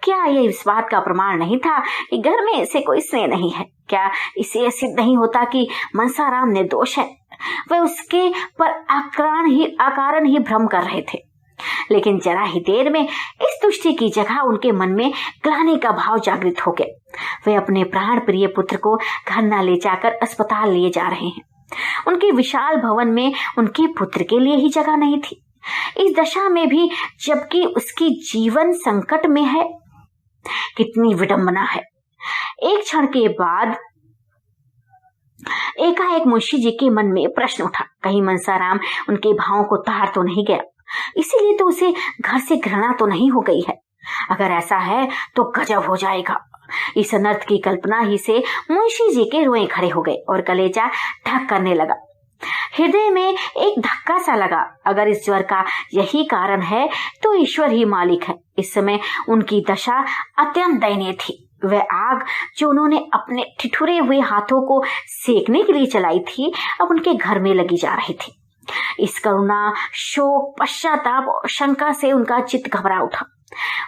[SPEAKER 1] क्या ये इस बात का प्रमाण नहीं था कि घर में इसे कोई स्नेह नहीं है? क्या इसे सिद्ध नहीं होता कि मनसाराम निर्दोष है? वे उसके पर अकारण ही भ्रम कर रहे थे। लेकिन जरा ही देर में इस तुष्टि की जगह उनके मन में ग्लानि का भाव जागृत हो गया। वे अपने प्राण प्रिय पुत्र को घर न ले जाकर अस्पताल लिए जा रहे हैं। उनके विशाल भवन में उनके पुत्र के लिए ही जगह नहीं थी, इस दशा में भी, जबकि उसकी जीवन संकट में है। कितनी विडंबना है। एक क्षण के बाद एकाएक मुंशी जी के मन में प्रश्न उठा, कहीं मनसाराम उनके भावों को तार तो नहीं गया? इसीलिए तो उसे घर से घृणा तो नहीं हो गई है? अगर ऐसा है तो गजब हो जाएगा। इस अनर्थ की कल्पना ही से मुंशी जी के रोए खड़े हो गए और कलेजा धक करने लगा। हृदय में एक धक्का सा लगा। अगर इस ज्वर का यही कारण है तो ईश्वर ही मालिक है। इस समय उनकी दशा अत्यंत दयनीय थी। वह आग जो उन्होंने अपने ठिठुरे हुए हाथों को सेकने के लिए चलाई थी, अब उनके घर में लगी जा रही थी। इस करुणा, शोक, पश्चाताप और शंका से उनका चित्त घबरा उठा।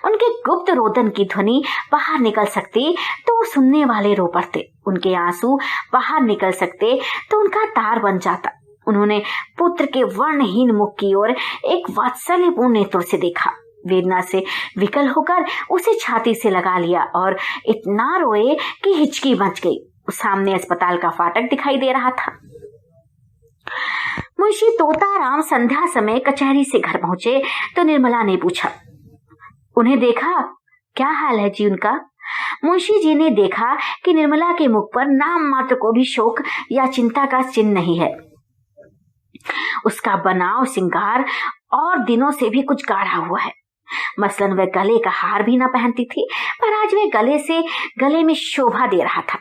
[SPEAKER 1] उनके गुप्त रोदन की ध्वनि बाहर निकल सकती तो सुनने वाले रो पड़ते, उनके आंसू बाहर निकल सकते तो उनका तार बन जाता। उन्होंने पुत्र के वर्णहीन मुख की ओर एक वात्सल्यपूर्ण नेत्र से देखा। वेदना से विकल होकर उसे छाती से लगा लिया और इतना रोए कि हिचकी मच गई। सामने अस्पताल का फाटक दिखाई दे रहा था। मुंशी तोताराम संध्या समय कचहरी से घर पहुंचे तो निर्मला ने पूछा, उन्हें देखा? क्या हाल है जी उनका? मुंशी जी ने देखा कि निर्मला के मुख पर नाम मात्र को भी शोक या चिंता का चिन्ह नहीं है। उसका बनाव श्रृंगार और दिनों से भी कुछ गाढ़ा हुआ है। मसलन वह गले का हार भी न पहनती थी, पर आज वह गले में शोभा दे रहा था।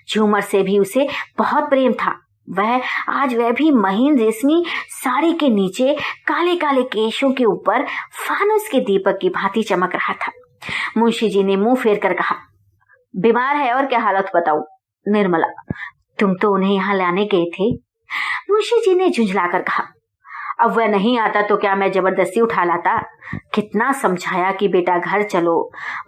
[SPEAKER 1] झूमर से भी उसे बहुत प्रेम था। वह भी महीन रेशमी साड़ी के नीचे काले काले केशों के ऊपर फानस के दीपक की भांति चमक रहा था। मुंशी जी ने मुंह फेर कर कहा, बीमार है और क्या हालत बताऊं? निर्मला, तुम तो उन्हें यहाँ लाने गए थे। मुंशी जी ने झुंझलाकर कहा, अब वह नहीं आता तो क्या मैं जबरदस्ती उठा लाता? कितना समझाया कि बेटा घर चलो,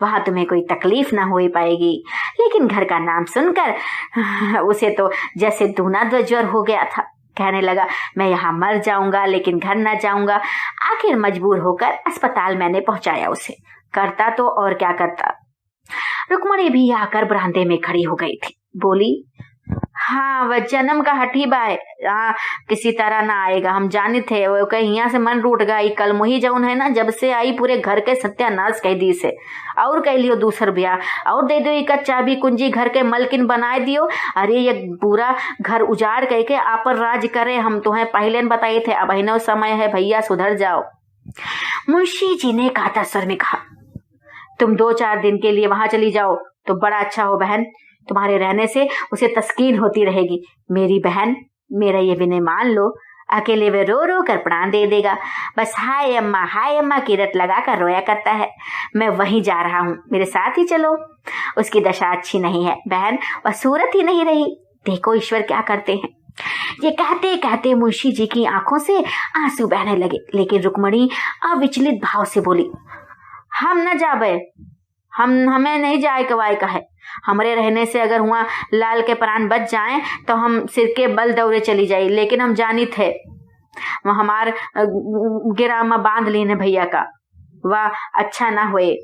[SPEAKER 1] वहां तुम्हें कोई तकलीफ ना हो पाएगी, लेकिन घर का नाम सुनकर उसे तो जैसे दूना ज्वर हो गया था। कहने लगा, मैं यहाँ मर जाऊंगा लेकिन घर ना जाऊंगा। आखिर मजबूर होकर अस्पताल मैंने पहुंचाया उसे। करता तो और क्या करता। रुक्मणी भी आकर बरामदे में खड़ी हो गई थी। बोली, हाँ वह जन्म का हठी बाय, हाँ किसी तरह ना आएगा। हम जाने थे वो कहीं यहाँ से मन रूट गई। कल मुही जौन है ना, जब से आई पूरे घर के सत्यानाश कह दी से। और कह लियो दूसर ब्याह और दे दो, एक चाबी कुंजी घर के मलकिन बनाए दियो। अरे ये पूरा घर उजाड़ कह के आप पर राज करे। हम तुम्हें पहले बताए थे, अब अभिनव समय है भैया, सुधर जाओ। मुंशी जी ने कातर स्वर में कहा, तुम 2-4 दिन के लिए वहां चली जाओ तो बड़ा अच्छा हो बहन। तुम्हारे रहने से उसे तस्कीन होती रहेगी। मेरी बहन, मेरा ये विनय मान लो। अकेले वे रो रो कर प्राण दे देगा। बस हाय अम्मा की रट लगा कर रोया करता है। मैं वहीं जा रहा हूँ, मेरे साथ ही चलो। उसकी दशा अच्छी नहीं है बहन, वह सूरत ही नहीं रही। देखो ईश्वर क्या करते हैं। ये कहते कहते मुंशी जी की आंखों से आंसू बहने लगे। लेकिन रुक्मणी अविचलित भाव से बोली, हम न जाबे, हमें नहीं जाए कवाई का है। हमारे रहने से अगर हुआ लाल के प्राण बच जाएं तो हम सिर के बल दौड़े चली जाई। लेकिन हम जानी थे वह हमार गिरामा बांध लेने भैया का, वह अच्छा ना हुए।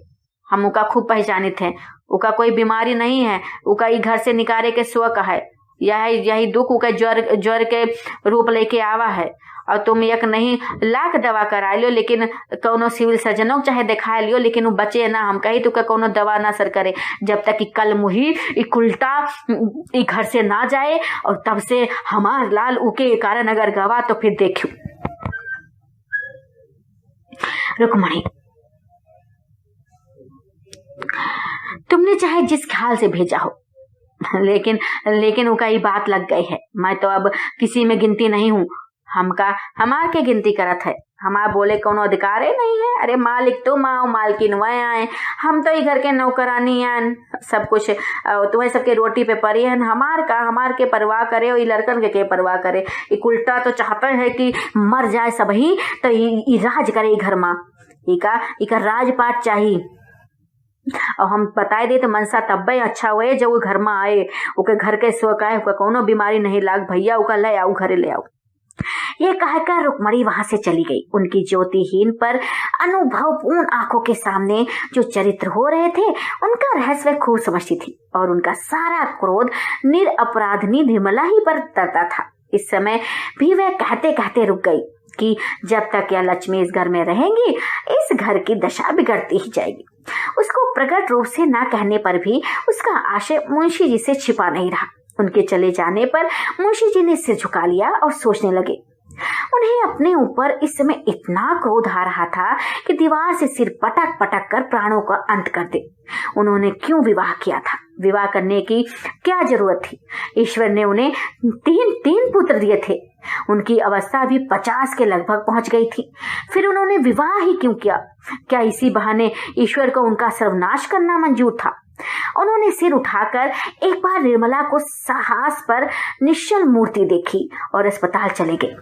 [SPEAKER 1] हम उका खूब पहचाने थे। उका कोई बीमारी नहीं है, उका ही घर से निकाले के स्व का है। यही दुख उका ज्वर के रूप लेके आवा है। और तुम एक नहीं लाख दवा करा लियो, लेकिन कोनो सिविल सर्जनों चाहे दिखा लियो, लेकिन वो बचे ना। हम कही तो कोनो दवा ना असर करे जब तक कि कल मुही उल्टा घर से ना जाए। और तब से हमार लाल उके कारण अगर गवा तो फिर देखियो। रुक्मणी, तुमने चाहे जिस ख्याल से भेजा हो, लेकिन उका ही बात लग गई है। मैं तो अब किसी में गिनती नहीं हूँ। हमार के गिनती करत है। हमार बोले कोनो अधिकार है नहीं है। अरे मालिक तो माओ, मालकिन वह आए। हम तो घर के नौकरानी हैं, सब कुछ तुम्हें सबके रोटी पे परी है। हमार के परवाह करे और लड़कन के परवाह करे। उल्टा तो चाहते है कि मर जाए सबही तो राज करे घर में। इका राजपाट चाहिए। और हम बताए दे तो मनसा तब अच्छा हुए जब वो घर में आए, ओके घर के स्व का कोनो बीमारी नहीं लाग, भैया ओका ले आओ, घरे ले आओ। ये कहकर रुक्मणी वहां से चली गई। उनकी ज्योतिहीन पर अनुभवपूर्ण आंखों के सामने जो चरित्र हो रहे थे उनका रहस्य खूब समझती थी और उनका सारा क्रोध निरपराधनी निर्मला ही पर तरता था। इस समय भी वह कहते कहते रुक गई कि जब तक यह लक्ष्मी इस घर में रहेंगी इस घर की दशा बिगड़ती ही जाएगी। उसको प्रकट रूप से ना कहने पर भी उसका आशय मुंशी जी से छिपा नहीं रहा। उनके चले जाने पर मुंशी जी ने सिर झुका लिया और सोचने लगे। उन्हें अपने ऊपर इस समय इतना क्रोध आ रहा था कि दीवार से सिर पटक पटक कर प्राणों का अंत कर दे। उन्होंने क्यों विवाह किया था? विवाह करने की क्या जरूरत थी? ईश्वर ने उन्हें तीन पुत्र दिए थे। उनकी अवस्था भी 50 के लगभग पहुंच गई थी। फिर उन्होंने विवाह ही क्यों किया? क्या इसी बहाने ईश्वर को उनका सर्वनाश करना मंजूर था? उन्होंने सिर उठाकर एक बार निर्मला को साहस पर निश्चल मूर्ति देखी और अस्पताल चले गए।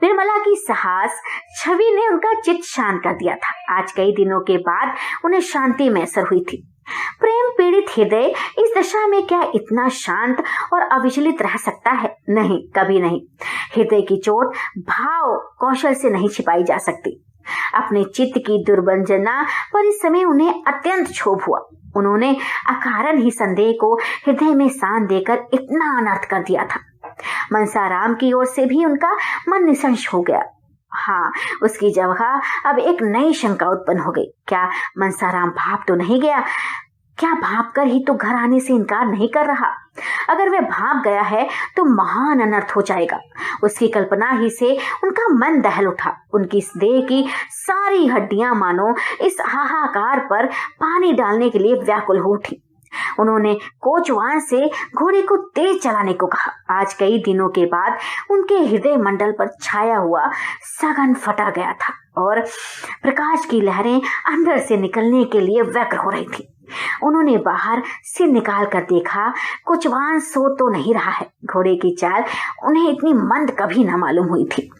[SPEAKER 1] निर्मला की साहस छवि ने उनका चित्त शांत कर दिया था। आज कई दिनों के बाद उन्हें शांति मैसर हुई थी। प्रेम पीड़ित हृदय इस दशा में क्या इतना शांत और अविचलित रह सकता है? नहीं, कभी नहीं। हृदय की चोट भाव कौशल से नहीं छिपाई जा सकती। अपने चित्त की दुर्वंजना पर इस समय उन्हें अत्यंत क्षोभ हुआ। उन्होंने अकारण ही संदेह को हृदय में स्थान देकर इतना अनर्थ कर दिया था। मनसाराम की ओर से भी उनका मन निसंश हो गया। हाँ, उसकी जगह अब एक नई शंका उत्पन्न हो गई। क्या मनसाराम भाग तो नहीं गया? क्या भाग कर ही तो घर आने से इनकार नहीं कर रहा? अगर वह भाग गया है तो महान अनर्थ हो जाएगा। उसकी कल्पना ही से उनका मन दहल उठा। उनकी देह की सारी हड्डियां मानो इस हाहाकार पर पानी डालने के लिए व्याकुल हो उठी। उन्होंने कोचवान से घोड़े को तेज चलाने को कहा। आज कई दिनों के बाद उनके हृदय मंडल पर छाया हुआ सघन फटा गया था और प्रकाश की लहरें अंदर से निकलने के लिए व्यग्र हो रही थी। उन्होंने बाहर सिर निकाल कर देखा, कोचवान सो तो नहीं रहा है। घोड़े की चाल उन्हें इतनी मंद कभी न मालूम हुई थी।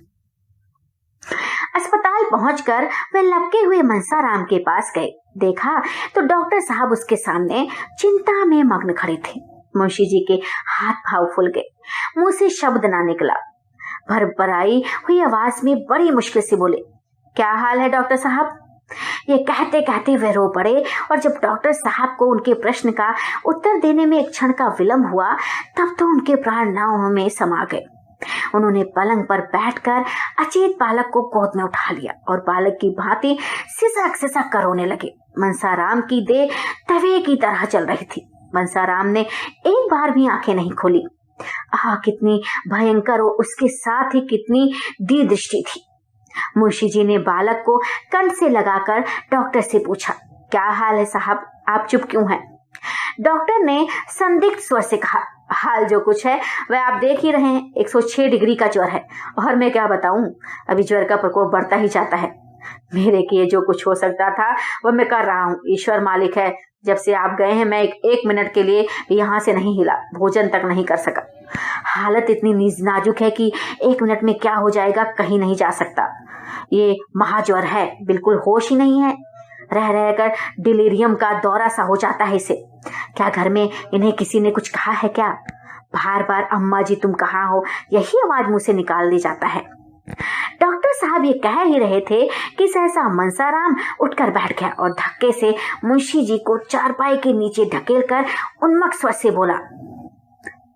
[SPEAKER 1] अस्पताल पहुंचकर वे लपके हुए मनसाराम के पास गए। देखा तो डॉक्टर साहब उसके सामने चिंता में मग्न खड़े थे। मुंशी जी के हाथ पांव फूल गए, मुंह से शब्द ना निकला। भरभराई हुई आवाज में बड़ी मुश्किल से बोले, क्या हाल है डॉक्टर साहब? ये कहते कहते वे रो पड़े और जब डॉक्टर साहब को उनके प्रश्न का उत्तर देने में एक क्षण का विलंब हुआ तब तो उनके प्राण नाव में समा गए। उन्होंने पलंग पर बैठकर अचेत बालक को गोद में उठा लिया और बालक की भांति सिसक सिसक कर रोने लगे। मनसाराम की देह तवे की तरह चल रही थी। मनसाराम ने एक बार भी आंखें नहीं खोली। कितनी भयंकर और उसके साथ ही कितनी दी दृष्टि थी। मुंशी जी ने बालक को कंठ से लगाकर डॉक्टर से पूछा, क्या हाल है साहब, आप चुप क्यों हैं? डॉक्टर ने संदिग्ध स्वर से कहा, हाल जो कुछ है वह आप देख ही रहे हैं। 106 डिग्री का ज्वर है और मैं क्या बताऊं, अभी ज्वर का प्रकोप बढ़ता ही जाता है। मेरे किए जो कुछ हो सकता था वह मैं कर रहा हूँ। ईश्वर मालिक है, जब से आप गए हैं मैं एक मिनट के लिए यहाँ से नहीं हिला, भोजन तक नहीं कर सका। हालत इतनी नाजुक है कि 1 मिनट में क्या हो जाएगा कहीं नहीं जा सकता। ये महाज्वर है, बिल्कुल होश ही नहीं है। रह रहकर डिलीरियम का दौरा सा हो जाता है इसे। क्या घर में इन्हें किसी ने कुछ कहा है क्या? बार बार अम्मा जी तुम कहाँ हो, यही आवाज मुंह से निकाल दी जाता है। डॉक्टर साहब ये कह ही रहे थे कि सहसा मनसाराम उठकर बैठ गया और धक्के से मुंशी जी को चारपाई के नीचे धकेलकर उन्मत्त स्वर से बोला,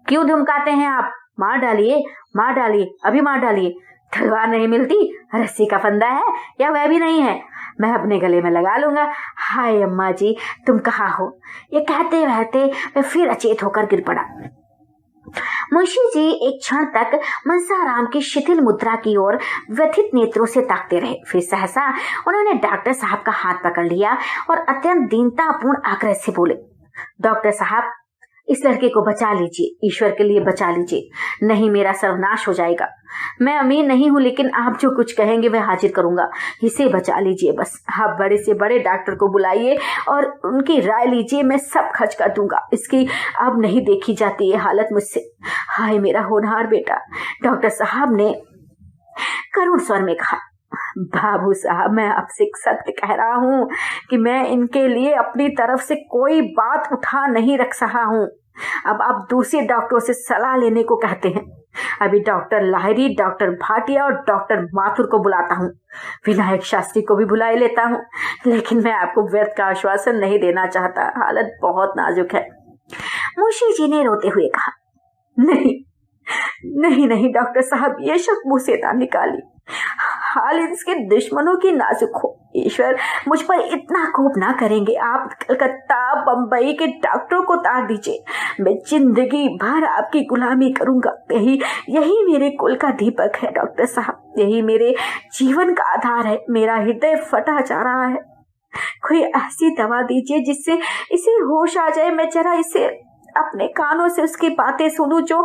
[SPEAKER 1] क्यों धमकाते हैं आप? मार डालिए, मार डालिए, अभी मार डालिए। तलवार नहीं मिलती, रस्सी का फंदा है या वह भी नहीं है, मैं अपने गले में लगा लूंगा। हाय अम्मा जी तुम कहाँ हो? ये कहते रहते वह फिर अचेत होकर गिर पड़ा। मुंशी जी एक क्षण तक मनसाराम की शिथिल मुद्रा की ओर व्यथित नेत्रों से ताकते रहे। फिर सहसा उन्होंने डॉक्टर साहब का हाथ पकड़ लिया और अत्यंत दीनतापूर्ण आग्रह से बोले, डॉक्टर साहब इस लड़के को बचा लीजिए, ईश्वर के लिए बचा लीजिए, नहीं मेरा सर्वनाश हो जाएगा। मैं अमीर नहीं हूँ लेकिन आप जो कुछ कहेंगे मैं हाजिर करूंगा, इसे बचा लीजिए बस। आप बड़े से बड़े डॉक्टर को बुलाइए और उनकी राय लीजिए, मैं सब खर्च कर दूंगा। इसकी अब नहीं देखी जाती ये हालत मुझसे। हाय मेरा होनहार बेटा, डॉक्टर साहब ने करुण स्वर में कहा। बाबू साहब, मैं आपसे सत्य कह रहा हूँ कि मैं इनके लिए अपनी तरफ से कोई बात उठा नहीं रख रहा हूँ। अब आप दूसरे डॉक्टरों से सलाह लेने को कहते हैं। अभी डॉक्टर लाहिरी, डॉक्टर भाटिया और डॉक्टर माथुर को बुलाता हूँ, विनायक शास्त्री को भी बुला लेता हूँ, लेकिन मैं आपको व्यर्थ का आश्वासन नहीं देना चाहता। हालत बहुत नाजुक है। मुंशी जी ने रोते हुए कहा, नहीं नहीं नहीं डॉक्टर साहब, ये शक मुंह से ना निकाली। हाल इसके दुश्मनों की नाजुक हो। ईश्वर मुझ पर इतना कोप ना करेंगे। आप कलकत्ता, बंबई के डॉक्टरों को तार दीजिए। मैं जिंदगी भर आपकी गुलामी करूंगा। यही मेरे कुल का दीपक है डॉक्टर साहब, यही मेरे जीवन का आधार है। मेरा हृदय फटा जा रहा है। कोई ऐसी दवा दीजिए जिससे इसे होश आ जाए। मैं जरा इसे अपने कानों से उसकी बातें सुनूं जो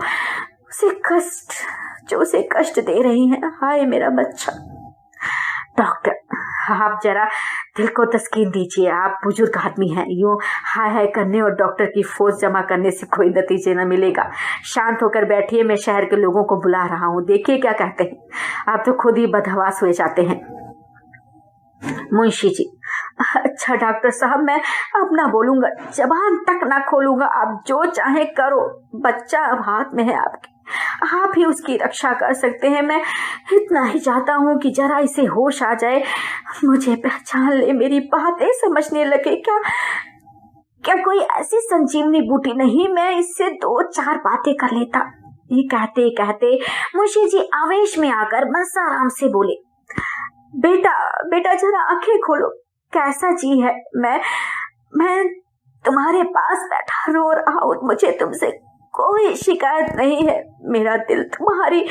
[SPEAKER 1] उसे कष्ट दे रही हैं। हाय मेरा बच्चा। डॉक्टर, आप जरा दिल को तस्कीन दीजिए। आप बुजुर्ग आदमी हैं, यूं हाय हाय करने और डॉक्टर की फौज जमा करने से कोई नतीजे न मिलेगा। शांत होकर बैठिए, मैं शहर के लोगों को बुला रहा हूँ, देखिए क्या कहते हैं। आप तो खुद ही बदहवास हुए जाते हैं। मुंशी जी, अच्छा डॉक्टर साहब, मैं अब ना बोलूंगा, जबान तक ना खोलूंगा। आप जो चाहे करो, बच्चा अब हाथ में है आपके, आप ही उसकी रक्षा कर सकते हैं। मैं इतना ही चाहता हूँ कि जरा इसे होश आ जाए, मुझे पहचान ले, मेरी बातें समझने लगे। क्या कोई ऐसी संजीवनी बूटी नहीं, मैं इससे 2-4 बातें कर लेता। ये कहते कहते मुंशी जी आवेश में आकर मसाराम से बोले, बेटा जरा आंखें खोलो। कैसा जी है? मैं तुम्हारे पास बैठा रो रहा हूँ। मुझे तुमसे कोई शिकायत नहीं है। मेरा दिल तुम्हारी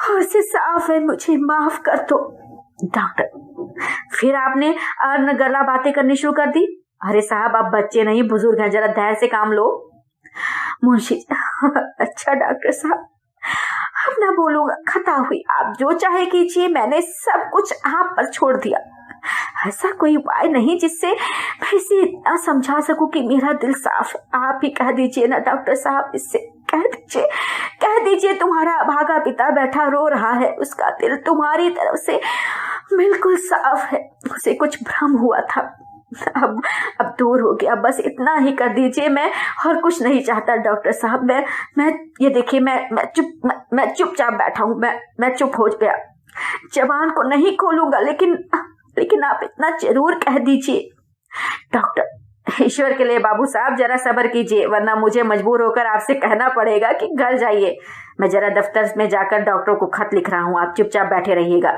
[SPEAKER 1] ओर से साफ है, मुझे माफ कर दो। डॉक्टर, फिर आपने अनगढ़ा बातें करनी शुरू कर दी। अरे साहब, आप बच्चे नहीं बुजुर्ग हैं, जरा धैर्य से काम लो। मुंशी, अच्छा डॉक्टर साहब, अब ना बोलूंगा, खता हुई, आप जो चाहे कीजिए। मैंने सब कुछ आप पर छोड़ दिया। ऐसा कोई उपाय नहीं जिससे मैं इसे इतना समझा सकूं कि मेरा दिल साफ है। आप ही कह दीजिए ना डॉक्टर साहब, इससे कह दीजिए तुम्हारा भागा पिता बैठा रो रहा है, उसका दिल तुम्हारी तरफ से बिल्कुल साफ है। उसे कुछ भ्रम हुआ था, अब दूर हो गया। बस इतना ही कर दीजिए, मैं और कुछ नहीं चाहता डॉक्टर साहब। मैं ये देखिए, मैं चुपचाप बैठा हूँ। मैं चुप हो गया, जबान को नहीं खोलूंगा, लेकिन आप इतना जरूर कह दीजिए। डॉक्टर, ईश्वर के लिए बाबू साहब जरा सब्र कीजिए, वरना मुझे मजबूर होकर आपसे कहना पड़ेगा कि घर जाइए। मैं जरा दफ्तर में जाकर डॉक्टर को खत लिख रहा हूँ, आप चुपचाप बैठे रहिएगा।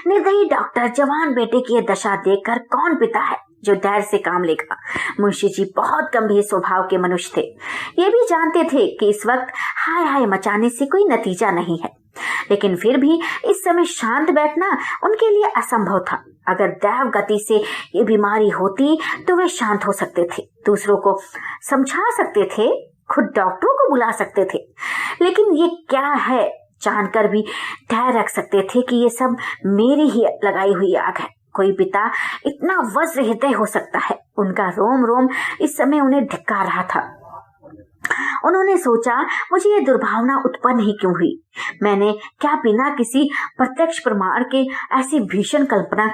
[SPEAKER 1] निर्दयी डॉक्टर, जवान बेटे की यह दशा देखकर कौन पिता है जो धैर्य से काम लेगा। मुंशी जी बहुत गंभीर स्वभाव के मनुष्य थे। ये भी जानते थे कि इस वक्त हाय हाय मचाने से कोई नतीजा नहीं है, लेकिन फिर भी इस समय शांत बैठना उनके लिए असंभव था। अगर दैव गति से ये बीमारी होती तो वे शांत हो सकते थे, दूसरों को समझा सकते थे, खुद डॉक्टरों को बुला सकते थे। लेकिन ये क्या है जानकर भी धैर्य रख सकते थे कि ये सब मेरी ही लगाई हुई आग है। कोई पिता इतना वज्र हृदय हो सकता है? उनका रोम रोम इस समय उन्हें धिक्कार रहा था। उन्होंने सोचा, मुझे ये दुर्भावना उत्पन्न ही क्यों हुई? मैंने क्या बिना किसी प्रत्यक्ष प्रमाण के ऐसी भीषण कल्पना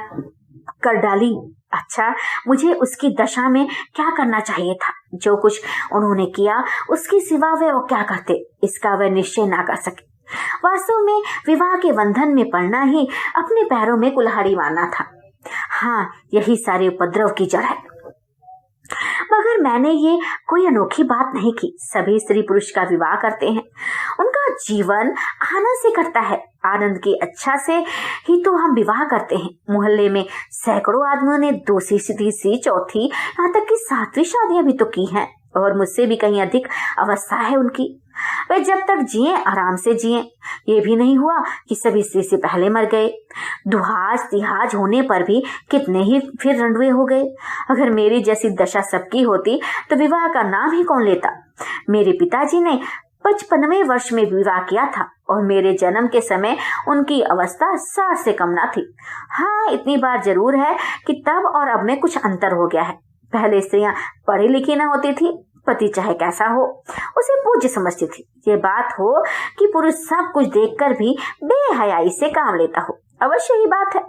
[SPEAKER 1] कर डाली? अच्छा, मुझे उसकी दशा में क्या करना चाहिए था? जो कुछ उन्होंने किया उसके सिवा वे और क्या करते, इसका वे निश्चय ना कर सके। वास्तव में विवाह के बंधन में पड़ना ही अपने पैरों में कुल्हाड़ी मारना था। हाँ, यही सारे उपद्रव की जड़ है। मगर मैंने ये कोई अनोखी बात नहीं की। सभी स्त्री पुरुष का विवाह करते हैं, उनका जीवन आनंद से कटता है। आनंद की इच्छा से ही तो हम विवाह करते हैं। मोहल्ले में सैकड़ों आदमियों ने 2सी, 3सी, 4थी, यहाँ तक कि 7वीं शादियां भी तो की हैं, और मुझसे भी कहीं अधिक अवस्था है उनकी। वे जब तक जिए आराम से जिए। ये भी नहीं हुआ कि सभी स्त्री से पहले मर गए। दुहाज तिहाज होने पर भी कितने ही फिर रंडुए हो गए। अगर मेरी जैसी दशा सबकी होती तो विवाह का नाम ही कौन लेता। मेरे पिताजी ने 55वें वर्ष में विवाह किया था और मेरे जन्म के समय उनकी अवस्था 60 से कम ना थी। हाँ, इतनी बात जरूर है कि तब और अब में कुछ अंतर हो गया है। पहले स्त्रियां पढ़ी लिखी न होती थी, पति चाहे कैसा हो उसे पूज्य समझती थी। ये बात हो कि पुरुष सब कुछ देखकर भी बेहयाई से काम लेता हो। अवश्य ही बात है।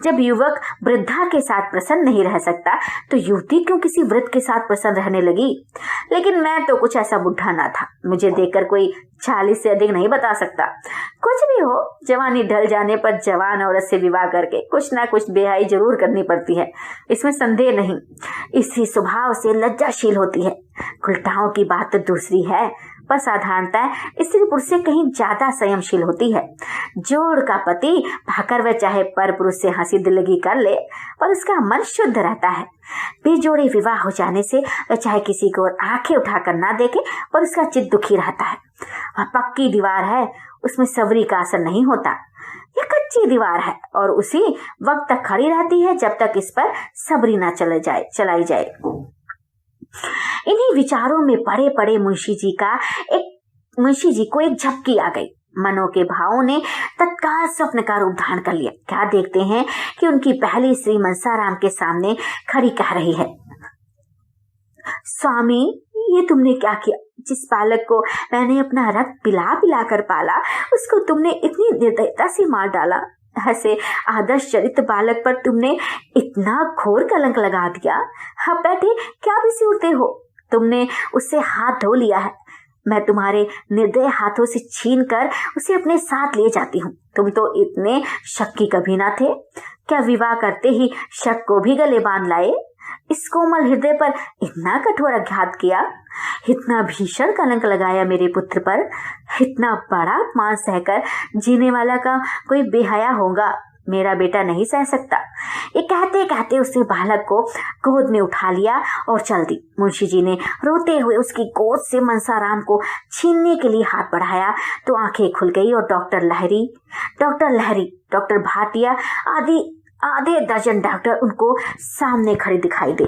[SPEAKER 1] जब युवक वृद्धा के साथ प्रसन्न नहीं रह सकता तो युवती क्यों किसी वृद्ध के साथ प्रसन्न रहने लगी। लेकिन मैं तो कुछ ऐसा बुढ़ा ना था, मुझे देखकर कोई 40 से अधिक नहीं बता सकता। कुछ भी हो, जवानी ढल जाने पर जवान औरत से विवाह करके कुछ ना कुछ बेहाई जरूर करनी पड़ती है, इसमें संदेह नहीं। इसी स्वभाव से लज्जाशील होती है। उल्टाओं की बात तो दूसरी है, पर साधारणतः स्त्री पुरुष से कहीं ज्यादा संयमशील होती है। जोड़ का पति भाकर वह चाहे पर पुरुष से हंसी दिलगी कर ले, पर उसका मन शुद्ध रहता है। बेजोड़े विवाह हो जाने से वह चाहे किसी को आंखें उठाकर ना देखे, पर उसका चित्त दुखी रहता है। वह पक्की दीवार है, उसमें सबरी का असर नहीं होता। यह कच्ची दीवार है और उसी वक्त तक खड़ी रहती है जब तक इस पर सबरी ना चलाई जाए। इन्हीं विचारों में पड़े पड़े मुंशी जी को एक झपकी आ गई। मनों के भावों ने तत्काल स्वप्न का रूप धारण कर लिया। क्या देखते हैं कि उनकी पहली स्त्री मनसाराम के सामने खड़ी कह रही है, स्वामी ये तुमने क्या किया? जिस बालक को मैंने अपना रक्त पिला पिला कर पाला, उसको तुमने इतनी निर्दयता से मार डाला। ऐसे आदर्श चरित्र बालक पर तुमने इतना घोर कलंक लगा दिया। हाँ बैठे क्या बिसूरते हो? तुमने उससे हाथ धो लिया है, मैं तुम्हारे निर्दय हाथों से छीन कर उसे अपने साथ ले जाती हूँ। तुम तो इतने शक्की कभी ना थे। क्या विवाह करते ही शक को भी गले बांध लाए? इस कोमल हृदय पर इतना कठोर आघात किया, इतना भीषण कलंक लगाया मेरे पुत्र पर। इतना बड़ा अपमान सहकर जीने वाला का कोई बेहया होगा, मेरा बेटा नहीं सह सकता। ये कहते कहते उसे बालक को गोद में उठा लिया और चल दी। मुंशी जी ने रोते हुए उसकी गोद से मनसाराम को छीनने के लिए हाथ बढ़ाया तो आंखें खुल गई और डॉक्टर लहरी, डॉक्टर भाटिया आदि आधे दर्जन डॉक्टर उनको सामने खड़े दिखाई दे।